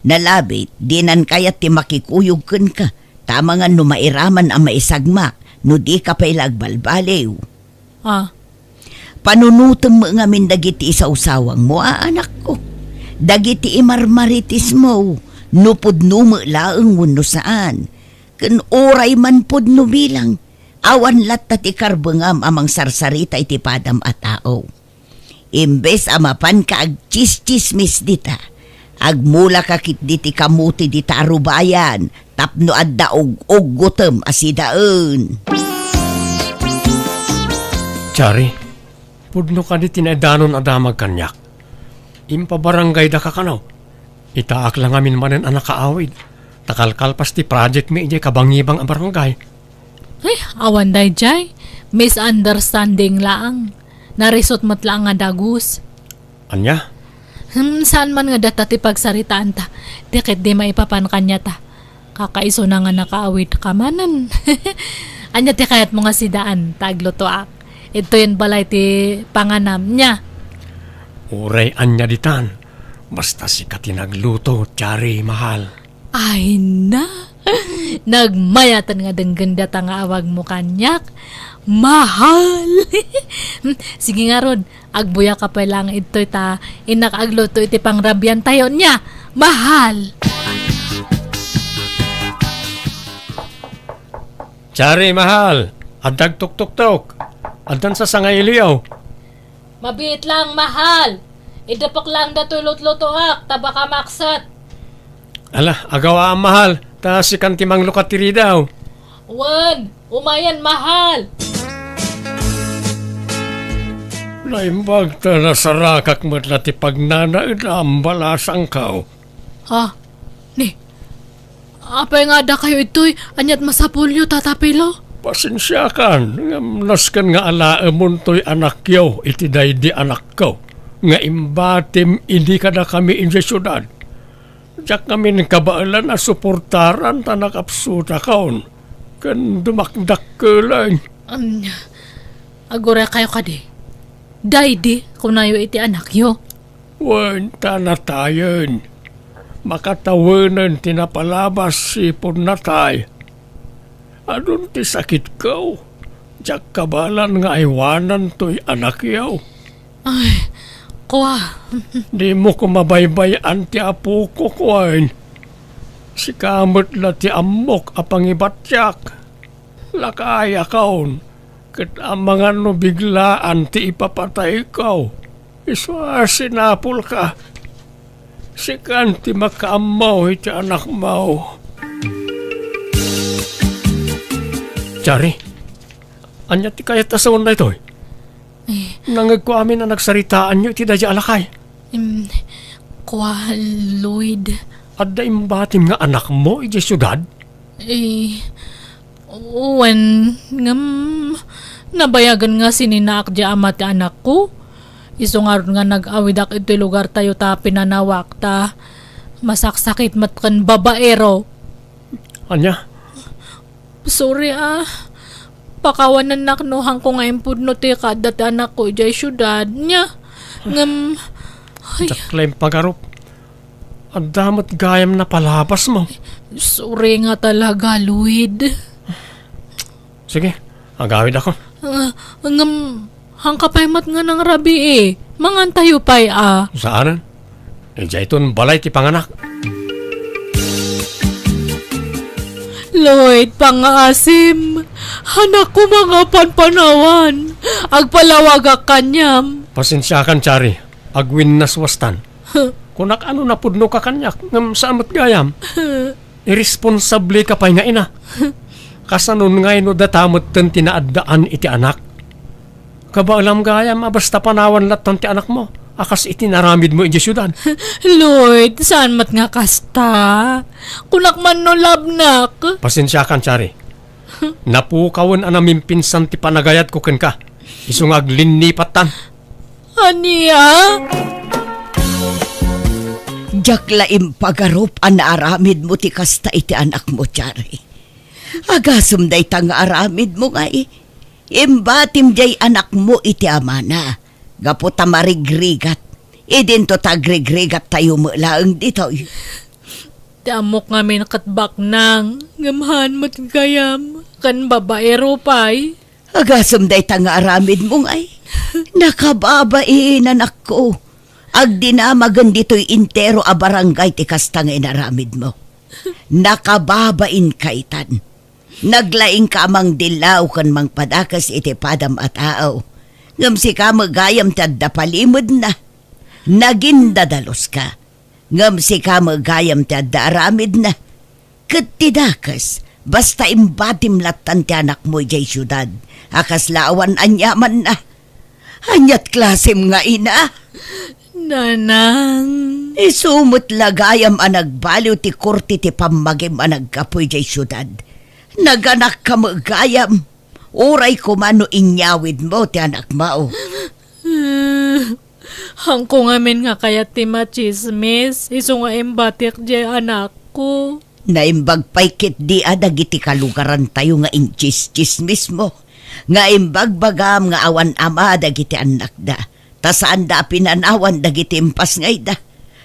Nalabit, dinan kayat ti makikuyog kan ka. Tama nga numairaman ang maisagmak, no di ka pa'y lagbalbaliw. Panunutom mo nga min dagiti sa usawang mo, anak ko. Dagiti imarmaritis mo, nupod numo laang wano saan. Kan oray man pod no bilang, awan lat ti karbengam amang sarsarita iti padam at tao. Imbes amapan ka ag chis-chismis dita, agmula kakit diti kamuti dita arubayan, tapno adda og gutom asidaan. Chari, pudno ka di tinadanon adamag kanyak. Impabarangay da ka kanaw. Itaak lang amin manen anak kaawid. Takalkalpas ti project mi ijay kabangibang ang barangay. Ay, awan day jay. Misunderstanding laang. Narisot mat lang nga dagus. Anya? Saan man nga data ti pagsaritaan ta. Dikit di maipapan kanya ta. Kakaiso na nga nakaawid kamanan. Anya ti kayat mo nga sidaan. Taglutoak. Ito yun balay ti panganam niya. Uray anya ditan. Basta si katinagluto, Chari, mahal. Ay na, nagmayatan nga dang ganda ta nga awag mo kanyak. Mahal! Sige nga Rod, agbuya ka pa lang ito ta, inakagluto iti pangrabyan tayo niya. Mahal! Chari, mahal. Adag tuk-tuk-tuk. Adan sa sangayliyaw. Mabit lang, mahal! Idapak lang datulot-lutoak, tabaka maksat. Ala, agawa ang mahal. Ta si kantimang lukatiri daw. Wan, umayan mahal! Naimbag ta na sarakak mo't lati pagnanaid ang balasang kao. Ha? Ni, apay nga da kayo ito'y anyat masapulyo tatapilo? Pasensya kan, naskan nga alaamon to'y anak yaw, iti di anak ko. Nga imbatim, hindi ka na kami in sa syudad. Diyak kami ng kabaalan na suportaran ta nakapsuta kaon. Kan dumakdak ka lang. Agora kayo kadi. Daydi, kung nayo iti anak yo. Wan ta na tayon. Makatawanan tinapalabas sipon na tay. Adun ti sakit ko. Diyak kabalan nga iwanan to'y anak yaw. Ay, kuwa. Di mo ko mabaybayan ti apo ko, kuwain. Si kamot na ti amok apang ibatyak. Lakaya kaon. Kat ang mga no biglaan ti ipapatay ko. Iswa sinapul ka. Si kanti makaamaw iti anak mo. Chari, anya ti kaya tasaon na ito? Nangag ko amin na nagsaritaan nyo iti dadya alakay. Kuwa, Lloyd. At da imbatim nga anak mo iti syudad? Wan, nabayagan nga sininak di amat anak ko. Isungar nga nag-awidak iti lugar tayo ta pinanawak ta. Masaksakit matkan babaero. Anya? Sorry pakawanan naknuhang ko nga impudno ti kadat anak ko iti syudad niya. Jaklaim pagarup. Ang damat gayam na palabas mo. Sorry nga talaga, Lloyd. Sige, agawid ako. Hangkapaymat nga ng rabi Mangan tayo pa'y Saanan? Iton balay ti panganak. Lloyd, pang-asim. Hanak ko mga panpanawan. Agpalawag kanyam. Pasensya kan, Chari. Agwin nas wastan. Kunak ano na pudno ka kanyak. Ngam saamot gayam. Irresponsable ka pa'y nga ina. Kasanon nga ino datamot ten tinaadaan iti anak. Kabaalam gayam, basta panawan latan ti anak mo. Akas itinaramid mo iti syudad. Lloyd, saan mat nga kasta? Kunak man no labnak. Pasensya kan, Chari. Napukawan anaming pinsan ti panagayat ko ken ka. Isungag linipatan. Aniya? Jaklaim pagarup an aramid mo ti kasta iti anak mo, Chari. Agasum day tang aramid mo nga Imbatim jay anak mo iti amana. Gapo tamarigrigat. Idin to tagrigrigat tayo mo laang dito. Tiamok nga may nakatbak nang. Ngamahan mo't gayam. Kan babaero pa'y. Agasum day tang aramid mo nga Nakababain anak ko. Agdinamagan dito'y intero a barangay ti kastang inaramid mo. Nakababain kaitan. Naglaing ka mang dilaw kan mang padakas iti padam at tao. Ngam si ka magayam tadda palimod na. Nagindadalos ka. Ngam si ka magayam tadda aramid na. Katidakas, basta imbatim latan ti anak mo jay syudad. Akas lawan anyaman na. Anyat klasim nga ina. Nanang. Isumot lagayam anagbaliw ti kurti ti pamagim anagkapoy jay syudad. Naganak ka magayam. Uray kumano inyawid mo ti anak mo. Hangko ngamin nga kaya ti machismis. Iso nga imbatik jay anak ko. Naimbag paykit di adagiti kalugaran tayo nga inchis-chismis mo. Nga imbagbagam nga awan ama dagiti anak da. Tasaan da pinanawan dagiti impas ngay da.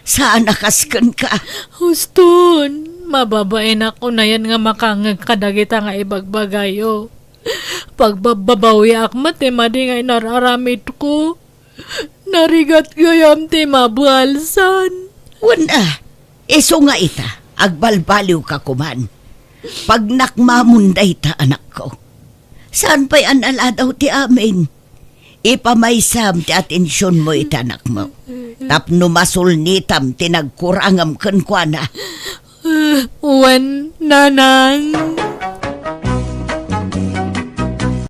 Saan nakaskan ka? Huston, mababain ako na yan nga makangag kadagita nga ibagbagayo. Pagbabawi akmat madi nga nararamit ko. Narigat gayam ti mabalsan. Wala. Iso nga ita, agbalbaliw ka kuman. Pag nakmamunday ta anak ko. Saan pa'y anala daw ti amin? Ipamaysam ti atensyon mo ita anak mo. Tapno masulnitam tinagkurangam kenkwana. Wen, nanang.